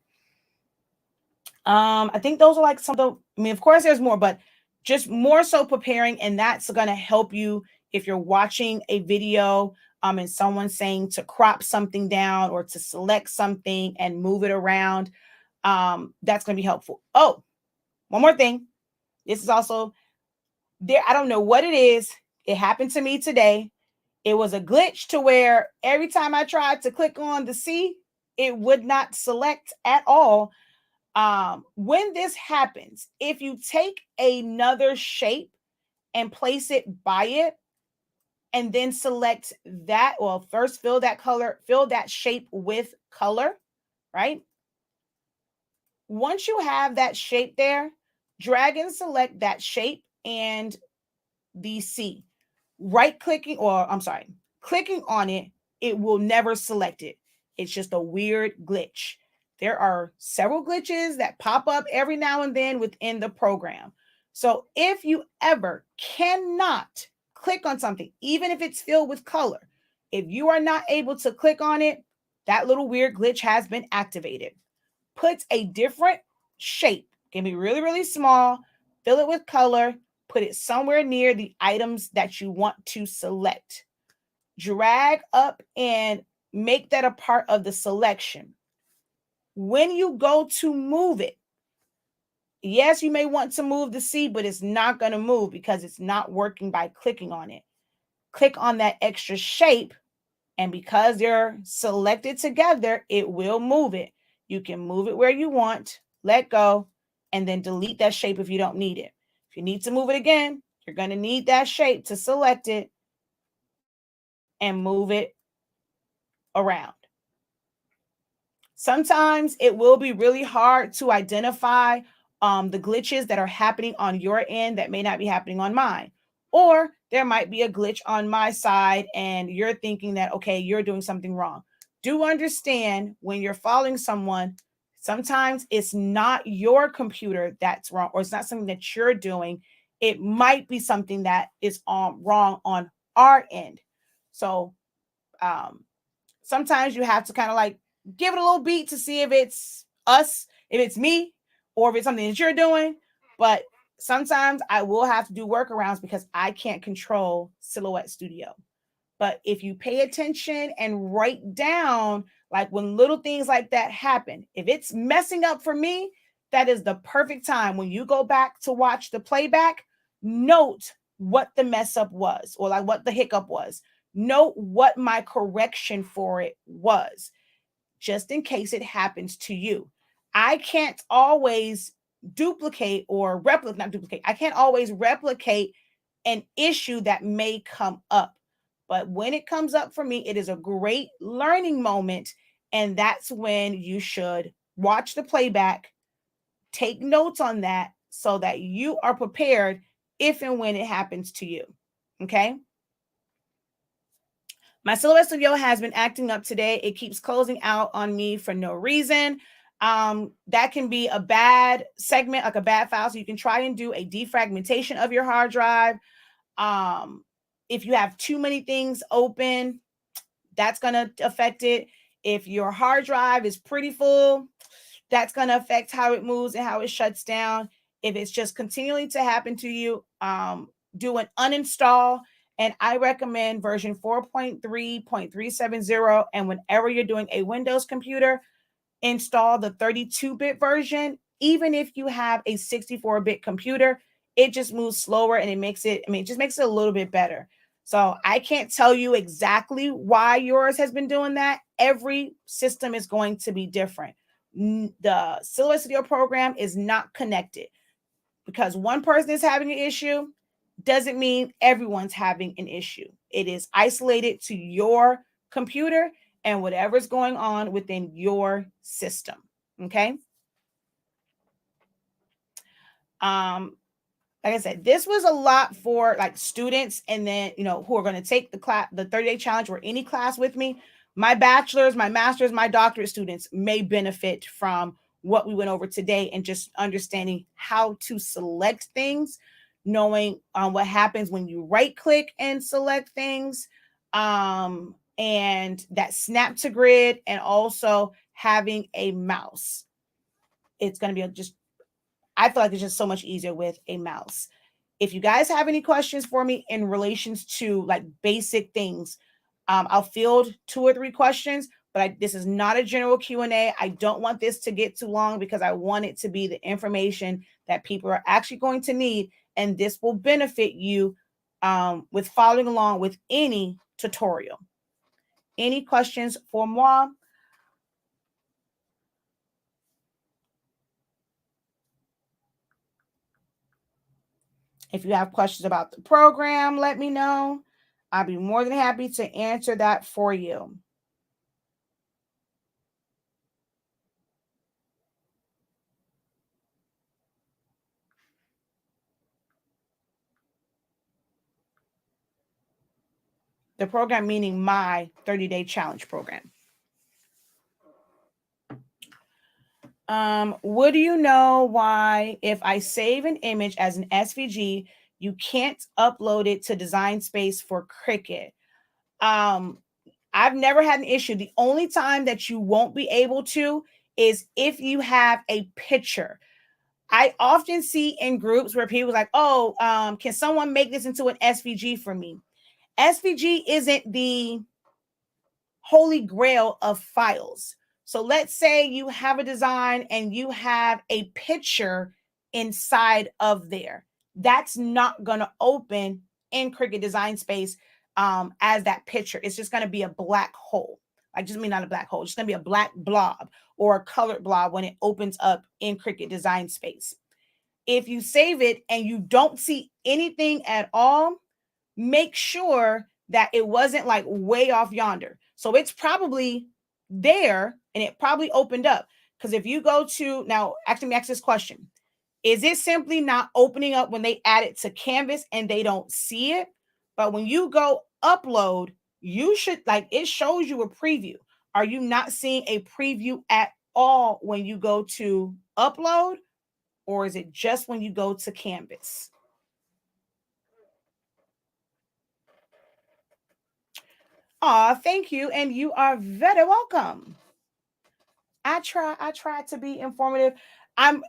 I think those are like some of the, of course there's more, but just more so preparing, and that's going to help you if you're watching a video and someone's saying to crop something down or to select something and move it around. That's going to be helpful. Oh, one more thing. This is also there. I don't know what it is. It happened to me today. It was a glitch to where every time I tried to click on the C, it would not select at all. When this happens, if you take another shape and place it by it, and then select that, well, first fill that shape with color, right? Once you have that shape there, drag and select that shape and the C. Clicking on it, it will never select it. It's just a weird glitch. There are several glitches that pop up every now and then within the program. So if you ever cannot click on something, even if it's filled with color, if you are not able to click on it, that little weird glitch has been activated. Put a different shape, can be really, really small, fill it with color, put it somewhere near the items that you want to select. Drag up and make that a part of the selection. When you go to move it, yes, you may want to move the C, but it's not going to move because it's not working by clicking on it. Click on that extra shape, and because they're selected together, it will move it. You can move it where you want, let go, and then delete that shape if you don't need it. If you need to move it again, you're going to need that shape to select it and move it around. Sometimes it will be really hard to identify the glitches that are happening on your end that may not be happening on mine. Or there might be a glitch on my side and you're thinking that, okay, you're doing something wrong. Do understand when you're following someone, sometimes it's not your computer that's wrong, or it's not something that you're doing. It might be something that is wrong on our end. So sometimes you have to kind of like give it a little beat to see if it's us, if it's me, or if it's something that you're doing. But sometimes I will have to do workarounds because I can't control Silhouette Studio. But if you pay attention and write down Like when little things like that happen, if it's messing up for me, that is the perfect time when you go back to watch the playback, note what the mess up was or like what the hiccup was. Note what my correction for it was, just in case it happens to you. I can't always duplicate or replicate, not duplicate, I can't always replicate an issue that may come up. But when it comes up for me, it is a great learning moment. And that's when you should watch the playback, take notes on that so that you are prepared if and when it happens to you. Okay. My silhouette studio has been acting up today. It keeps closing out on me for no reason. That can be a bad segment, like a bad file. So you can try and do a defragmentation of your hard drive. If you have too many things open, that's going to affect it. If your hard drive is pretty full, that's going to affect how it moves and how it shuts down. If it's just continually to happen to you, do an uninstall. And I recommend version 4.3.370. And whenever you're doing a Windows computer, install the 32-bit version. Even if you have a 64-bit computer, it just moves slower and it just makes it a little bit better. So I can't tell you exactly why yours has been doing that. Every system is going to be different. The Silhouette Studio program is not connected. Because one person is having an issue doesn't mean everyone's having an issue. It is isolated to your computer and whatever's going on within your system. Okay. Like I said, this was a lot for like students and then, who are going to take the class, the 30-day challenge or any class with me. My bachelor's, my master's, my doctorate students may benefit from what we went over today and just understanding how to select things, knowing what happens when you right click and select things, and that snap to grid, and also having a mouse. It's going to be I feel like it's just so much easier with a mouse. If you guys have any questions for me in relations to like basic things, I'll field 2 or 3 questions, but this is not a general Q&A. I don't want this to get too long because I want it to be the information that people are actually going to need. And this will benefit you with following along with any tutorial. Any questions for moi? If you have questions about the program, let me know. I'll be more than happy to answer that for you. The program meaning my 30-day challenge program. Would you know why if I save an image as an SVG, you can't upload it to Design Space for Cricut? I've never had an issue. The only time that you won't be able to is if you have a picture. I often see in groups where people are like, oh, can someone make this into an SVG for me? SVG isn't the holy grail of files. So let's say you have a design and you have a picture inside of there. That's not going to open in Cricut Design Space as that picture. It's just going to be a black hole. I just mean not a black hole. It's going to be a black blob or a colored blob when it opens up in Cricut Design Space. If you save it and you don't see anything at all, make sure that it wasn't like way off yonder. So it's probably there and it probably opened up. Because if you go to, now actually ask this question, is it simply not opening up when they add it to Canvas and they don't see it? But when you go upload, you should, like, it shows you a preview. Are you not seeing a preview at all when you go to upload? Or is it just when you go to Canvas? Thank you. And you are very welcome. I try to be informative. I'm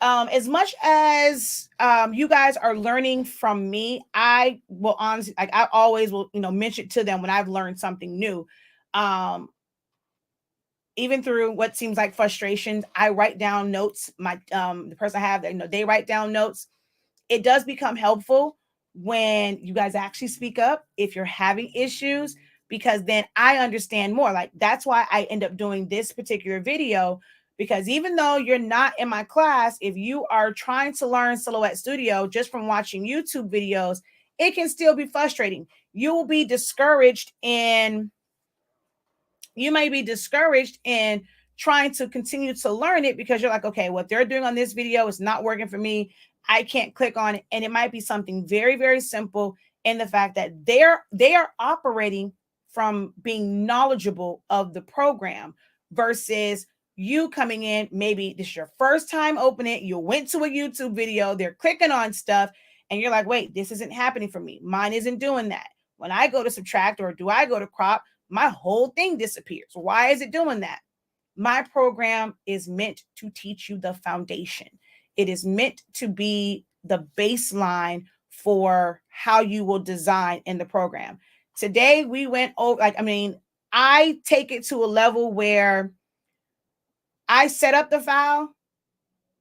as much as you guys are learning from me, I will honestly, like, I always will, mention to them when I've learned something new. even through what seems like frustrations, I write down notes. My the person I have, they write down notes. It does become helpful when you guys actually speak up if you're having issues, because then I understand more. Like, that's why I end up doing this particular video, because even though you're not in my class, if you are trying to learn Silhouette Studio just from watching YouTube videos, it can still be frustrating. You will be discouraged in you may be discouraged in trying to continue to learn it, because you're like, okay, what they're doing on this video is not working for me. I can't click on it. And it might be something very, very simple in the fact that they are operating from being knowledgeable of the program versus you coming in. Maybe this is your first time opening it. You went to a YouTube video, they're clicking on stuff, and you're like, wait, this isn't happening for me. Mine isn't doing that. When I go to subtract, or do I go to crop, my whole thing disappears. Why is it doing that? My program is meant to teach you the foundation. It is meant to be the baseline for how you will design in the program. Today we went over, I take it to a level where I set up the file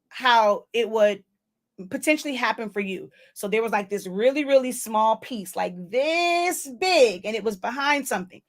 how it would potentially happen for you. So there was like this really, really small piece, like this big, and it was behind something.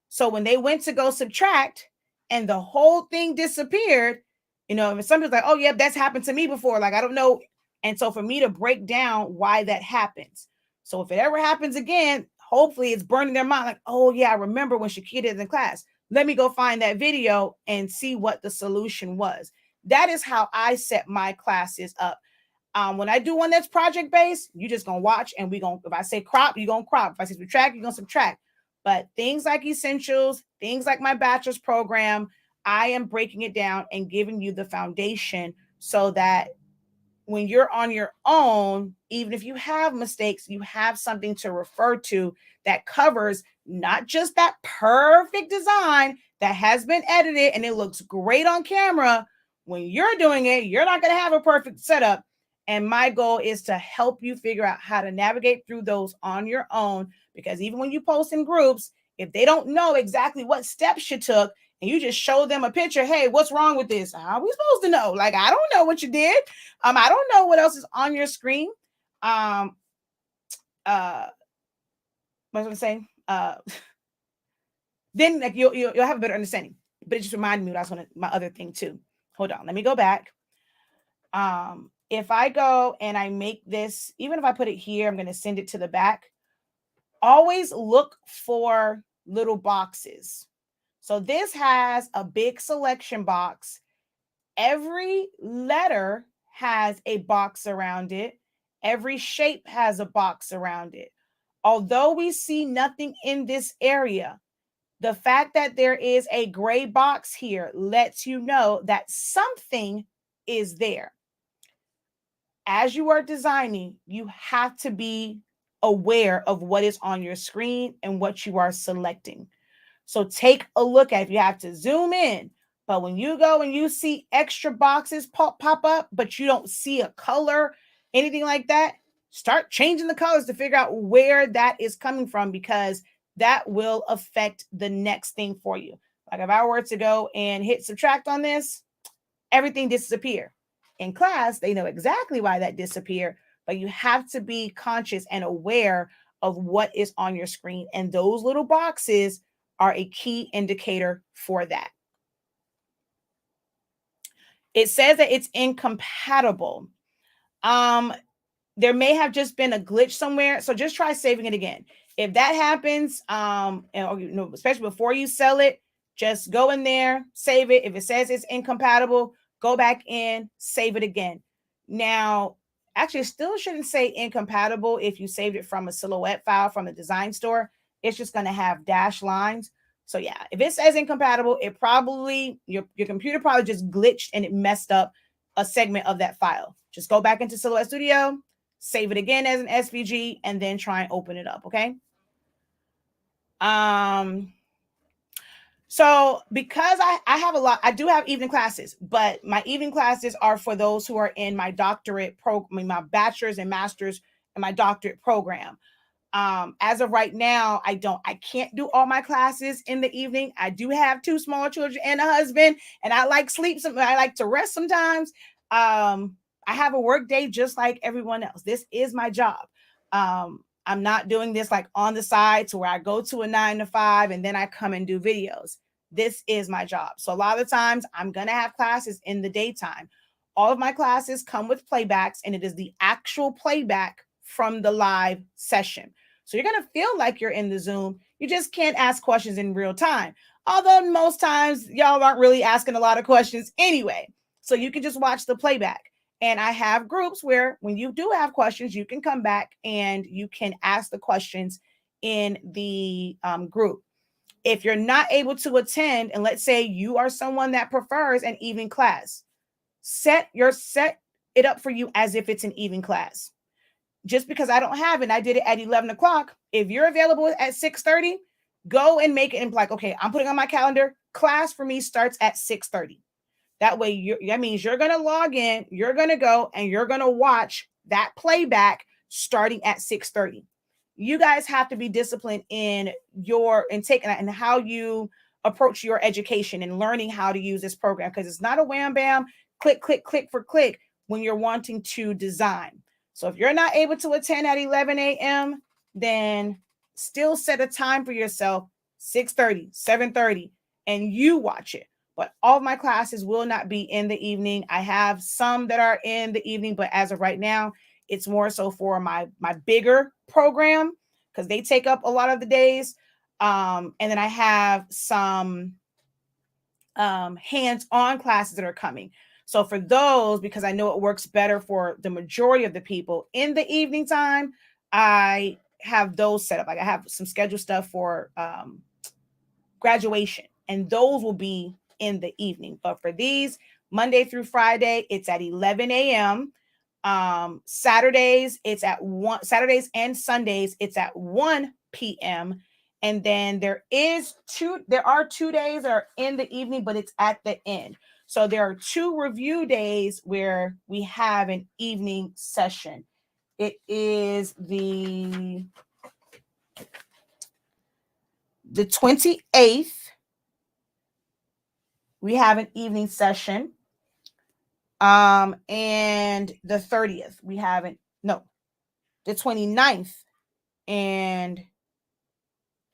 So when they went to go subtract and the whole thing disappeared, somebody's like, oh, yeah, that's happened to me before. Like, I don't know. And so for me to break down why that happens. So if it ever happens again, hopefully it's burning their mind. Like, oh, yeah, I remember when Shakita did in class. Let me go find that video and see what the solution was. That is how I set my classes up. When I do one that's project based, you just gonna watch, and if I say crop, you're gonna crop. If I say subtract, you're gonna subtract. But things like essentials, things like my bachelor's program, I am breaking it down and giving you the foundation so that when you're on your own, even if you have mistakes, you have something to refer to that covers not just that perfect design that has been edited and it looks great on camera. When you're doing it, you're not going to have a perfect setup. And my goal is to help you figure out how to navigate through those on your own, because even when you post in groups, if they don't know exactly what steps you took and you just show them a picture, hey, what's wrong with this? How are we supposed to know? Like, I don't know what you did. I don't know what else is on your screen. What was I going to say? Then like you'll have a better understanding. But it just reminded me what my other thing too. Hold on, let me go back. If I go and I make this, even if I put it here, I'm going to send it to the back. Always look for little boxes. So this has a big selection box. Every letter has a box around it. Every shape has a box around it. Although we see nothing in this area, the fact that there is a gray box here lets you know that something is there. As you are designing, you have to be aware of what is on your screen and what you are selecting. So take a look at it. You have to zoom in, but when you go and you see extra boxes pop up, but you don't see a color, anything like that, start changing the colors to figure out where that is coming from, because that will affect the next thing for you. Like if I were to go and hit subtract on this, everything disappear. In class, they know exactly why that disappeared, but you have to be conscious and aware of what is on your screen. And those little boxes are a key indicator for that. It says that it's incompatible. There may have just been a glitch somewhere. So just try saving it again. If that happens, especially before you sell it, just go in there, save it. If it says it's incompatible, go back in, save it again. Now, actually, it still shouldn't say incompatible if you saved it from a Silhouette file from the design store. It's just going to have dashed lines. So yeah, if it says incompatible, it probably, your computer probably just glitched and it messed up a segment of that file. Just go back into Silhouette Studio, save it again as an SVG, and then try and open it up, okay? So because I have I do have evening classes, but my evening classes are for those who are in my doctorate program, my bachelor's and master's and my doctorate program. As of right now, I can't do all my classes in the evening. I do have 2 small children and a husband, and I like sleep. I like to rest sometimes. I have a work day just like everyone else. This is my job. I'm not doing this like on the side to where I go to a 9 to 5 and then I come and do videos. This is my job. So a lot of times I'm going to have classes in the daytime. All of my classes come with playbacks, and it is the actual playback from the live session. So you're going to feel like you're in the Zoom. You just can't ask questions in real time. Although most times y'all aren't really asking a lot of questions anyway. So you can just watch the playback. And I have groups where when you do have questions, you can come back and you can ask the questions in the group. If you're not able to attend, and let's say you are someone that prefers an evening class, set it up for you as if it's an evening class. Just because I don't have it, I did it at 11 o'clock. If you're available at 6:30, go and make it and be like, okay, I'm putting on my calendar. Class for me starts at 6:30. That way, that means you're going to log in, you're going to go, and you're going to watch that playback starting at 6:30. You guys have to be disciplined in taking that and how you approach your education and learning how to use this program, because it's not a wham bam, click, click, click for click when you're wanting to design. So if you're not able to attend at 11 a.m., then still set a time for yourself, 6:30, 7:30, and you watch it. But all of my classes will not be in the evening. I have some that are in the evening, but as of right now, it's more so for my bigger program because they take up a lot of the days. And then I have some hands-on classes that are coming. So for those, because I know it works better for the majority of the people in the evening time, I have those set up. Like I have some scheduled stuff for graduation, and those will be in the evening. But for these, Monday through Friday, it's at 11 a.m. Saturdays, it's at 1. Saturdays and Sundays, it's at 1 p.m. And then there are 2 days that are in the evening, but it's at the end. So there are 2 review days where we have an evening session. It is the 28th. We have an evening session. And the 30th, the 29th and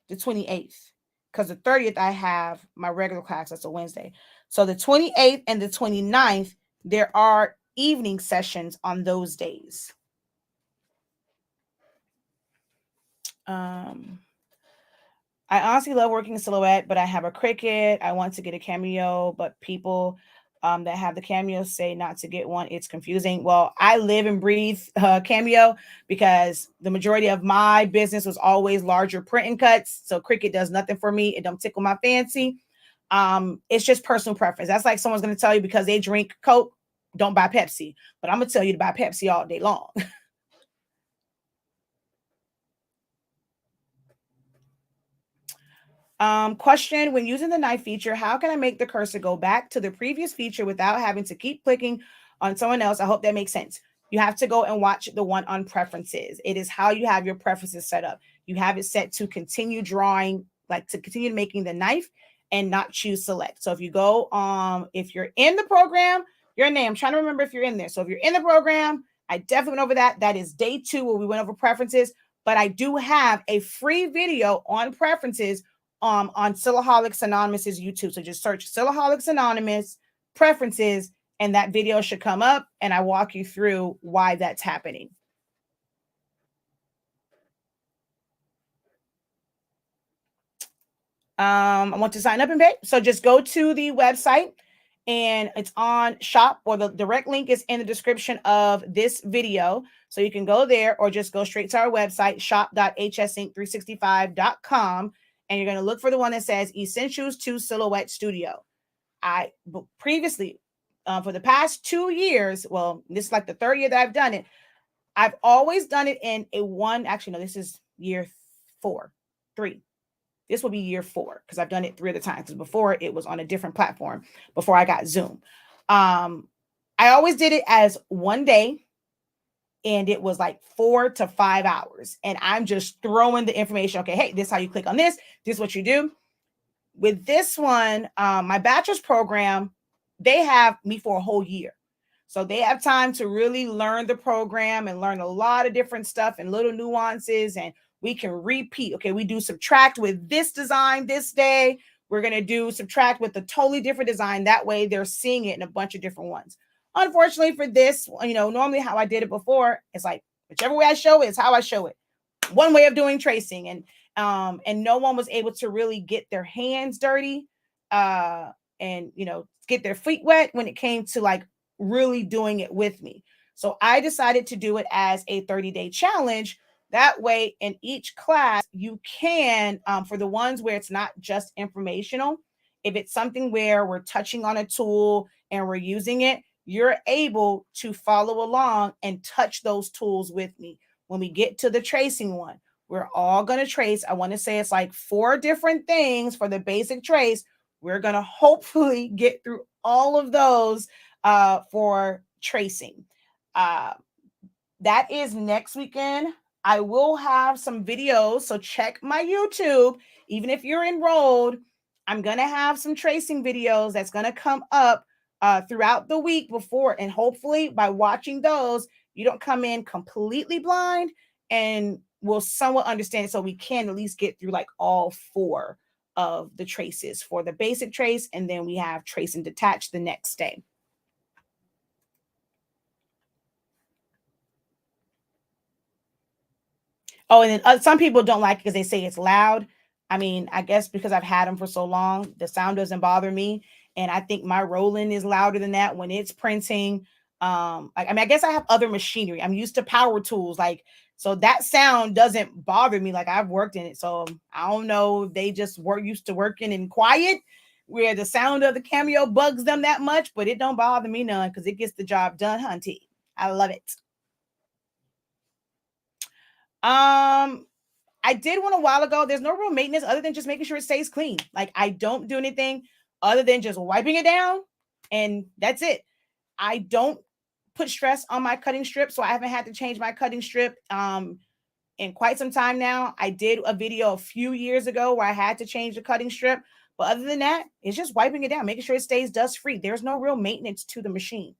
the 28th. Because the 30th, I have my regular class. That's a Wednesday. So the 28th and the 29th, there are evening sessions on those days. I honestly love working in Silhouette, but I have a Cricut. I want to get a Cameo, but people that have the Cameo say not to get one. It's confusing. Well, I live and breathe Cameo because the majority of my business was always larger print and cuts. So Cricut does nothing for me. It don't tickle my fancy. It's just personal preference. That's like someone's going to tell you because they drink Coke, don't buy Pepsi. But I'm going to tell you to buy Pepsi all day long. Question, when using the knife feature, how can I make the cursor go back to the previous feature without having to keep clicking on someone else? I hope that makes sense. You have to go and watch the one on preferences. It is how you have your preferences set up. You have it set to continue drawing, like to continue making the knife and not choose select. So if you go, if you're in the program, your name, I'm trying to remember if you're in there. So if you're in the program, I definitely went over that. That is day 2 where we went over preferences, but I do have a free video on preferences on Silaholics Anonymous's YouTube. So just search Silaholics Anonymous preferences, and that video should come up, and I walk you through why that's happening. I want to sign up and pay. So just go to the website, and it's on shop, or the direct link is in the description of this video. So you can go there or just go straight to our website, shop.hsinc365.com. And you're going to look for the one that says Essentials to Silhouette Studio. I previously, for the past 2 years, well, this is like the 3rd year that I've done it. I've always done it in a one. Actually, no, this is year 3. This will be year 4 because I've done it 3 other times. Because before it was on a different platform before I got Zoom. I always did it as one day. and it was like 4 to 5 hours. And I'm just throwing the information. Okay, hey, this is how you click on this. This is what you do. With this one, my bachelor's program, they have me for a whole year. So they have time to really learn the program and learn a lot of different stuff and little nuances. And we can repeat. Okay, we do subtract with this design this day. We're going to do subtract with a totally different design. That way they're seeing it in a bunch of different ones. Unfortunately for this, normally how I did it before, it's like whichever way I show it is how I show it. One way of doing tracing, and no one was able to really get their hands dirty, and get their feet wet when it came to like really doing it with me. So I decided to do it as a 30-day challenge. That way, in each class, you can, for the ones where it's not just informational, if it's something where we're touching on a tool and we're using it, you're able to follow along and touch those tools with me. When we get to the tracing one, we're all going to trace. I want to say it's like 4 different things for the basic trace. We're going to hopefully get through all of those for tracing. That is next weekend. I will have some videos, so check my YouTube. Even if you're enrolled, I'm going to have some tracing videos that's going to come up throughout the week before. And hopefully by watching those, you don't come in completely blind and will somewhat understand. So we can at least get through like all 4 of the traces for the basic trace. And then we have trace and detach the next day. Oh, and then some people don't like it because they say it's loud. I mean, I guess because I've had them for so long, the sound doesn't bother me. And I think my rolling is louder than that when it's printing. I guess I have other machinery. I'm used to power tools, like so that sound doesn't bother me. Like I've worked in it, so I don't know if they just were used to working in quiet, where the sound of the Cameo bugs them that much. But it don't bother me none because it gets the job done, hunty. I love it. Um, I did one a while ago. There's no real maintenance other than just making sure it stays clean. Like I don't do anything other than just wiping it down, and that's it. I don't put stress on my cutting strip, so I haven't had to change my cutting strip in quite some time now. I did a video a few years ago where I had to change the cutting strip, but other than that, it's just wiping it down, making sure it stays dust free. There's no real maintenance to the machine.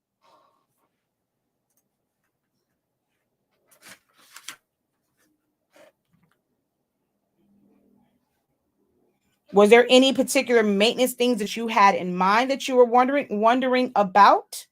Was there any particular maintenance things that you had in mind that you were wondering about?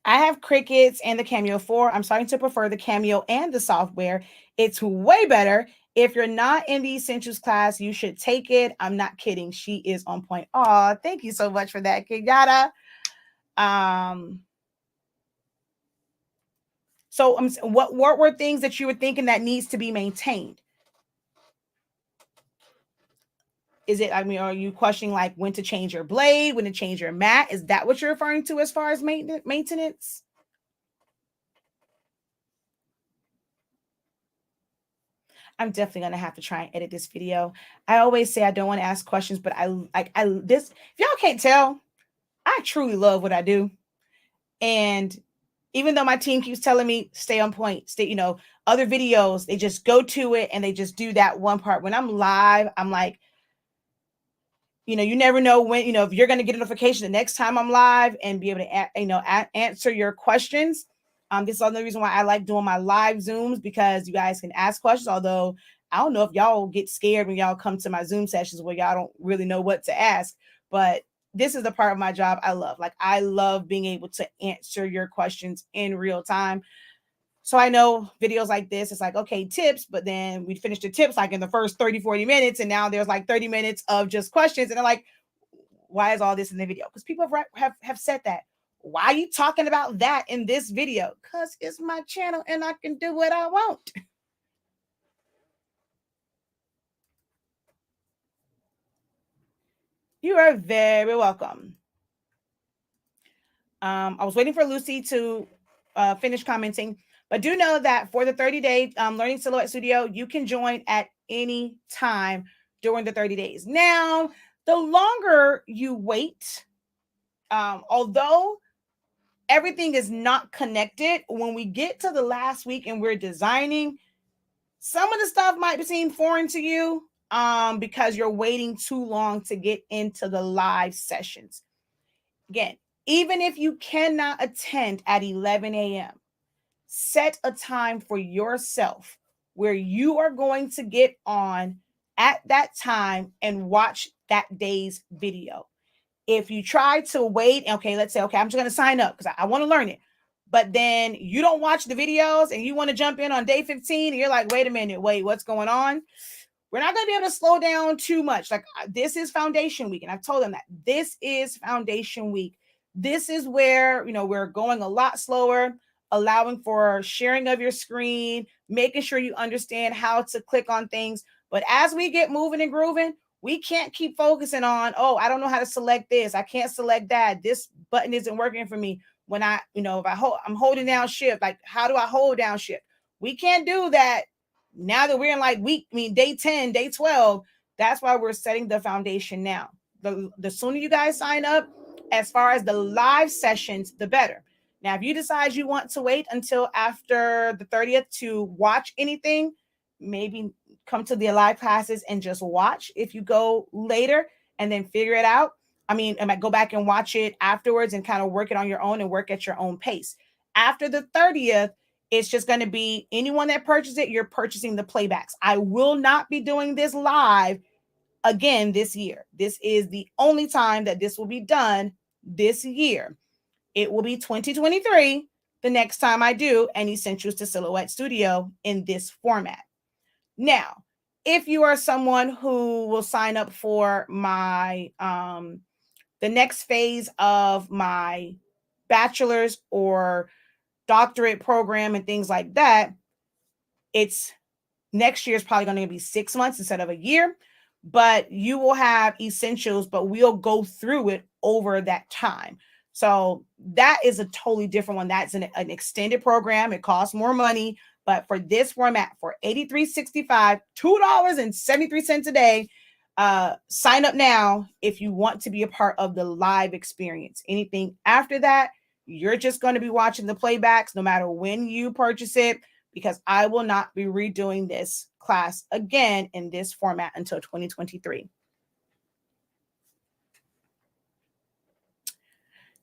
I have Crickets and the Cameo 4. I'm starting to prefer the Cameo and the software. It's way better. If you're not in the essentials class, you should take it. I'm not kidding. She is on point. Oh, thank you so much for that, Kenyatta. So what were things that you were thinking that needs to be maintained? Is it, I mean, are you questioning like when to change your blade, when to change your mat? Is that what you're referring to as far as maintenance? I'm definitely gonna have to try and edit this video. I always say I don't want to ask questions, but I this, if y'all can't tell, I truly love what I do. And even though my team keeps telling me stay on point, stay, other videos, they just go to it and they just do that one part. When I'm live, I'm like, you never know when, if you're going to get a notification the next time I'm live and be able to, answer your questions. This is another reason why I like doing my live Zooms, because you guys can ask questions. Although I don't know if y'all get scared when y'all come to my Zoom sessions where y'all don't really know what to ask, but this is the part of my job I love. Like I love being able to answer your questions in real time. So I know videos like this, it's like, okay, tips, but then we finish the tips like in the first 30, 40 minutes. And now there's like 30 minutes of just questions. And they're like, why is all this in the video? Because people have said that. Why are you talking about that in this video? Because it's my channel and I can do what I want. You are very welcome. I was waiting for Lucy to finish commenting. But do know that for the 30-day Learning Silhouette Studio, you can join at any time during the 30 days. Now, the longer you wait, although everything is not connected, when we get to the last week and we're designing, some of the stuff might seem foreign to you because you're waiting too long to get into the live sessions. Again, even if you cannot attend at 11 a.m., set a time for yourself where you are going to get on at that time and watch that day's video. If you try to wait, okay, let's say, okay, I'm just going to sign up because I want to learn it. But then you don't watch the videos and you want to jump in on day 15 and you're like, wait a minute, wait, what's going on? We're not going to be able to slow down too much. Like, this is foundation week. And I've told them that this is foundation week. This is where, we're going a lot slower, allowing for sharing of your screen, making sure you understand how to click on things. But as we get moving and grooving, we can't keep focusing on, oh, I don't know how to select this. I can't select that. This button isn't working for me. When I'm holding down shift, like, how do I hold down shift? We can't do that. Now that we're in day 10, day 12, that's why we're setting the foundation now. The sooner you guys sign up, as far as the live sessions, the better. Now, if you decide you want to wait until after the 30th to watch anything, maybe come to the live classes and just watch. If you go later and then figure it out, I might go back and watch it afterwards and kind of work it on your own and work at your own pace. After the 30th, it's just going to be anyone that purchases it, you're purchasing the playbacks. I will not be doing this live again this year. This is the only time that this will be done this year. It will be 2023 the next time I do an Essentials to Silhouette Studio in this format. Now, if you are someone who will sign up for my the next phase of my bachelor's or doctorate program and things like that, it's next year is probably going to be 6 months instead of a year, but you will have essentials, but we'll go through it over that time. So that is a totally different one. That's an extended program. It costs more money, but for this format, for $83.65, $2.73 a day, sign up now if you want to be a part of the live experience. Anything after that, you're just going to be watching the playbacks no matter when you purchase it, because I will not be redoing this class again in this format until 2023.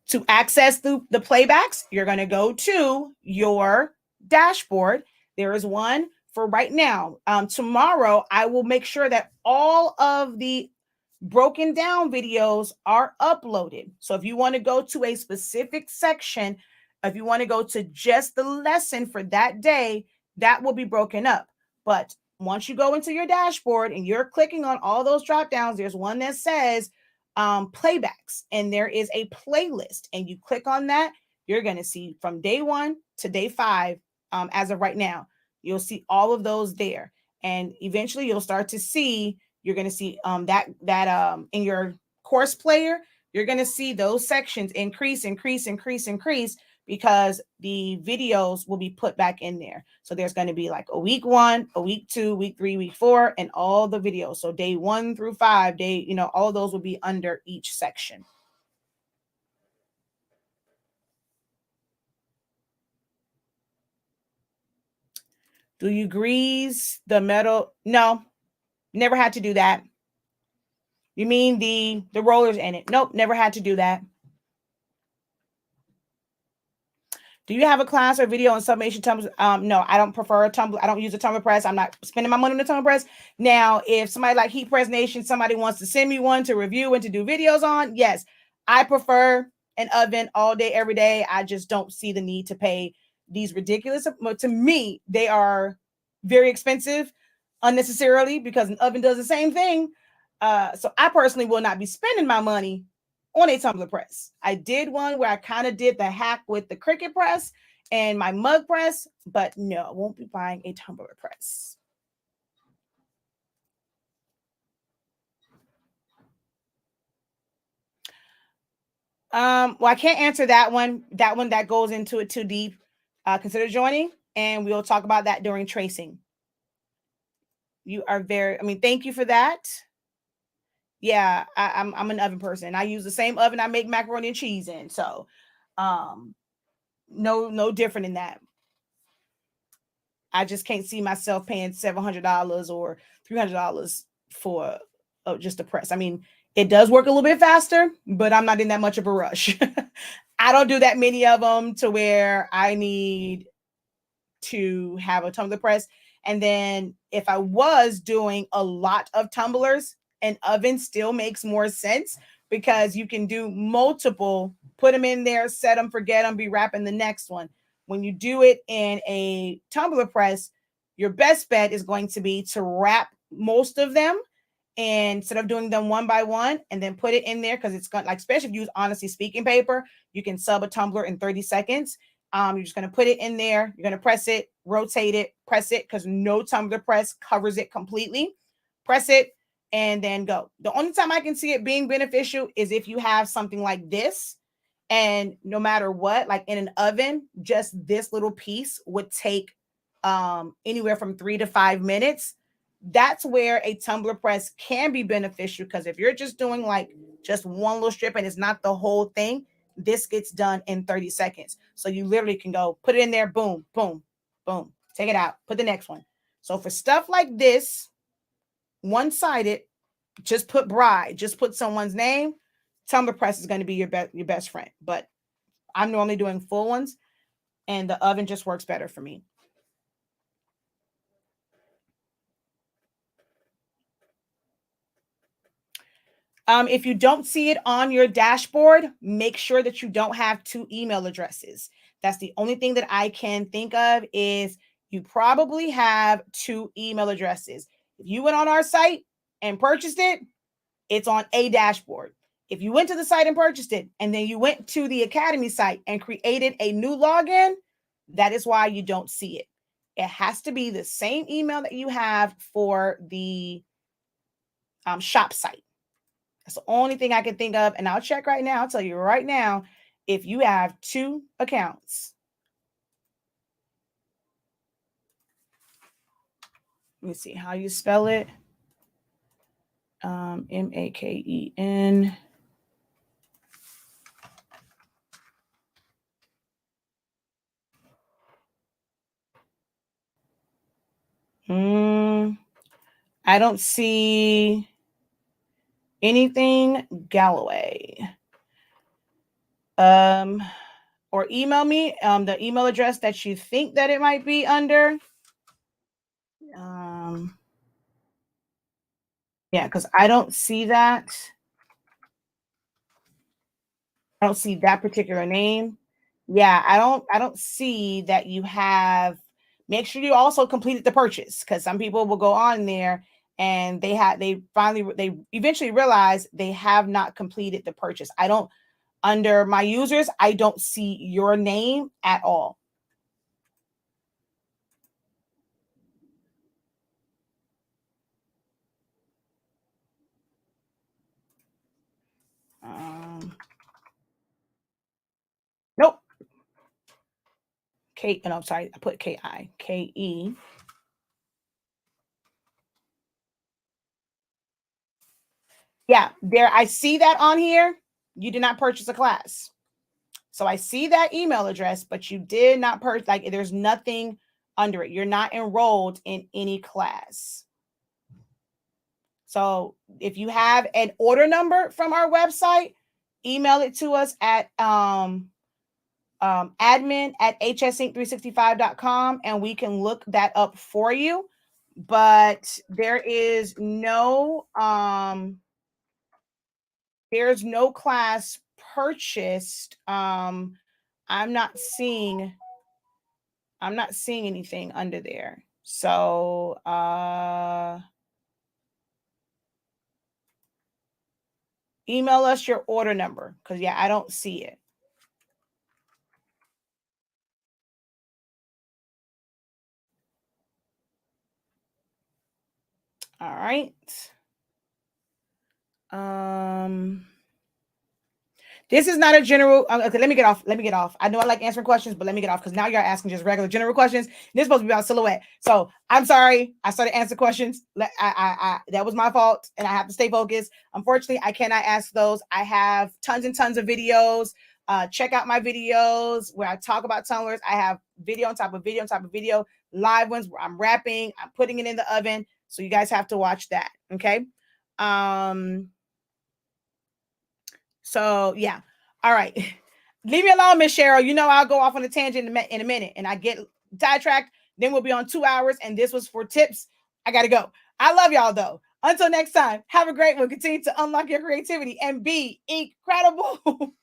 To access the playbacks, you're going to go to your dashboard. There is one for right now. Tomorrow, I will make sure that all of the broken down videos are uploaded. So if you want to go to a specific section, if you want to go to just the lesson for that day, that will be broken up. But once you go into your dashboard and you're clicking on all those drop downs, there's one that says playbacks, and there is a playlist, and you click on that, you're going to see from day 1 to day 5. As of right now, you'll see all of those there, and eventually you'll start to see, you're going to see that in your course player, you're going to see those sections increase, because the videos will be put back in there. So there's going to be like a week 1, a week 2, week 3, week 4, and all the videos. So day 1 through 5, all those will be under each section. Do you grease the metal? No, never had to do that. You mean the rollers in it? Nope, never had to do that. Do you have a class or video on sublimation tumblers? No, I don't prefer a tumbler. I don't use a tumbler press. I'm not spending my money on a tumbler press. Now, if somebody like Heat Press Nation, somebody wants to send me one to review and to do videos on, yes, I prefer an oven all day, every day. I just don't see the need to pay these ridiculous. To me, they are very expensive unnecessarily, because an oven does the same thing. So I personally will not be spending my money on a tumbler press. I did one where I kind of did the hack with the Cricut press and my mug press, but no, I won't be buying a tumbler press. Well, I can't answer that one. That goes into it too deep. consider joining, and we'll talk about that during tracing. You are thank you for that. Yeah, I'm an oven person. I use the same oven I make macaroni and cheese in. So no different in that. I just can't see myself paying $700 or $300 for just a press. I mean, it does work a little bit faster, but I'm not in that much of a rush. I don't do that many of them to where I need to have a tumbler press. And then if I was doing a lot of tumblers, an oven still makes more sense because you can do multiple, put them in there, set them, forget them, be wrapping the next one. When you do it in a tumbler press, your best bet is going to be to wrap most of them, and instead of doing them one by one, and then put it in there, because it's going, like, especially if you use Honestly Speaking paper, you can sub a tumbler in 30 seconds. You're just going to put it in there. You're going to press it, rotate it, press it, because no tumbler press covers it completely. Press it and then go. The only time I can see it being beneficial is if you have something like this, and no matter what, like in an oven, just this little piece would take anywhere from 3 to 5 minutes. That's where a tumbler press can be beneficial, because if you're just doing like just one little strip and it's not the whole thing, this gets done in 30 seconds. So you literally can go put it in there, boom, boom, boom, take it out, put the next one. So for stuff like this, one-sided, just put bride, just put someone's name. Tumbler press is going to be your best friend. But I'm normally doing full ones, and the oven just works better for me. If you don't see it on your dashboard, make sure that you don't have 2 email addresses. That's the only thing that I can think of, is you probably have 2 email addresses. If you went on our site and purchased it, it's on a dashboard. If you went to the site and purchased it, and then you went to the Academy site and created a new login, that is why you don't see it. It has to be the same email that you have for the shop site. That's the only thing I can think of. And I'll check right now. I'll tell you right now, if you have 2 accounts. Let me see how you spell it. Maken. I don't see anything Galloway. Or email me the email address that you think that it might be under. Yeah, because I don't see that. I don't see that particular name. Yeah, I don't see that you have. Make sure you also completed the purchase, because some people will go on there and they eventually realize they have not completed the purchase. I don't, under my users, I don't see your name at all. Nope. K, and I'm sorry, I put Kike. Yeah, there, I see that on here. You did not purchase a class. So I see that email address, but you did not purchase, like, there's nothing under it. You're not enrolled in any class. So if you have an order number from our website, email it to us at admin@hsinc365.com, and we can look that up for you. But there's no class purchased. I'm not seeing anything under there. So email us your order number, because yeah, I don't see it. All right. This is not a general. Okay, let me get off. Let me get off. I know I like answering questions, but let me get off because now you're asking just regular general questions. This is supposed to be about silhouette. So I'm sorry. I started answering questions. That was my fault, and I have to stay focused. Unfortunately, I cannot ask those. I have tons and tons of videos. Check out my videos where I talk about tumblers. I have video on top of video on top of video, live ones where I'm wrapping, I'm putting it in the oven. So you guys have to watch that. Okay. So yeah. All right. Leave me alone, Miss Cheryl. You know I'll go off on a tangent in a minute and I get sidetracked. Then we'll be on 2 hours. And this was for tips. I gotta go. I love y'all though. Until next time, have a great one. Continue to unlock your creativity and be incredible.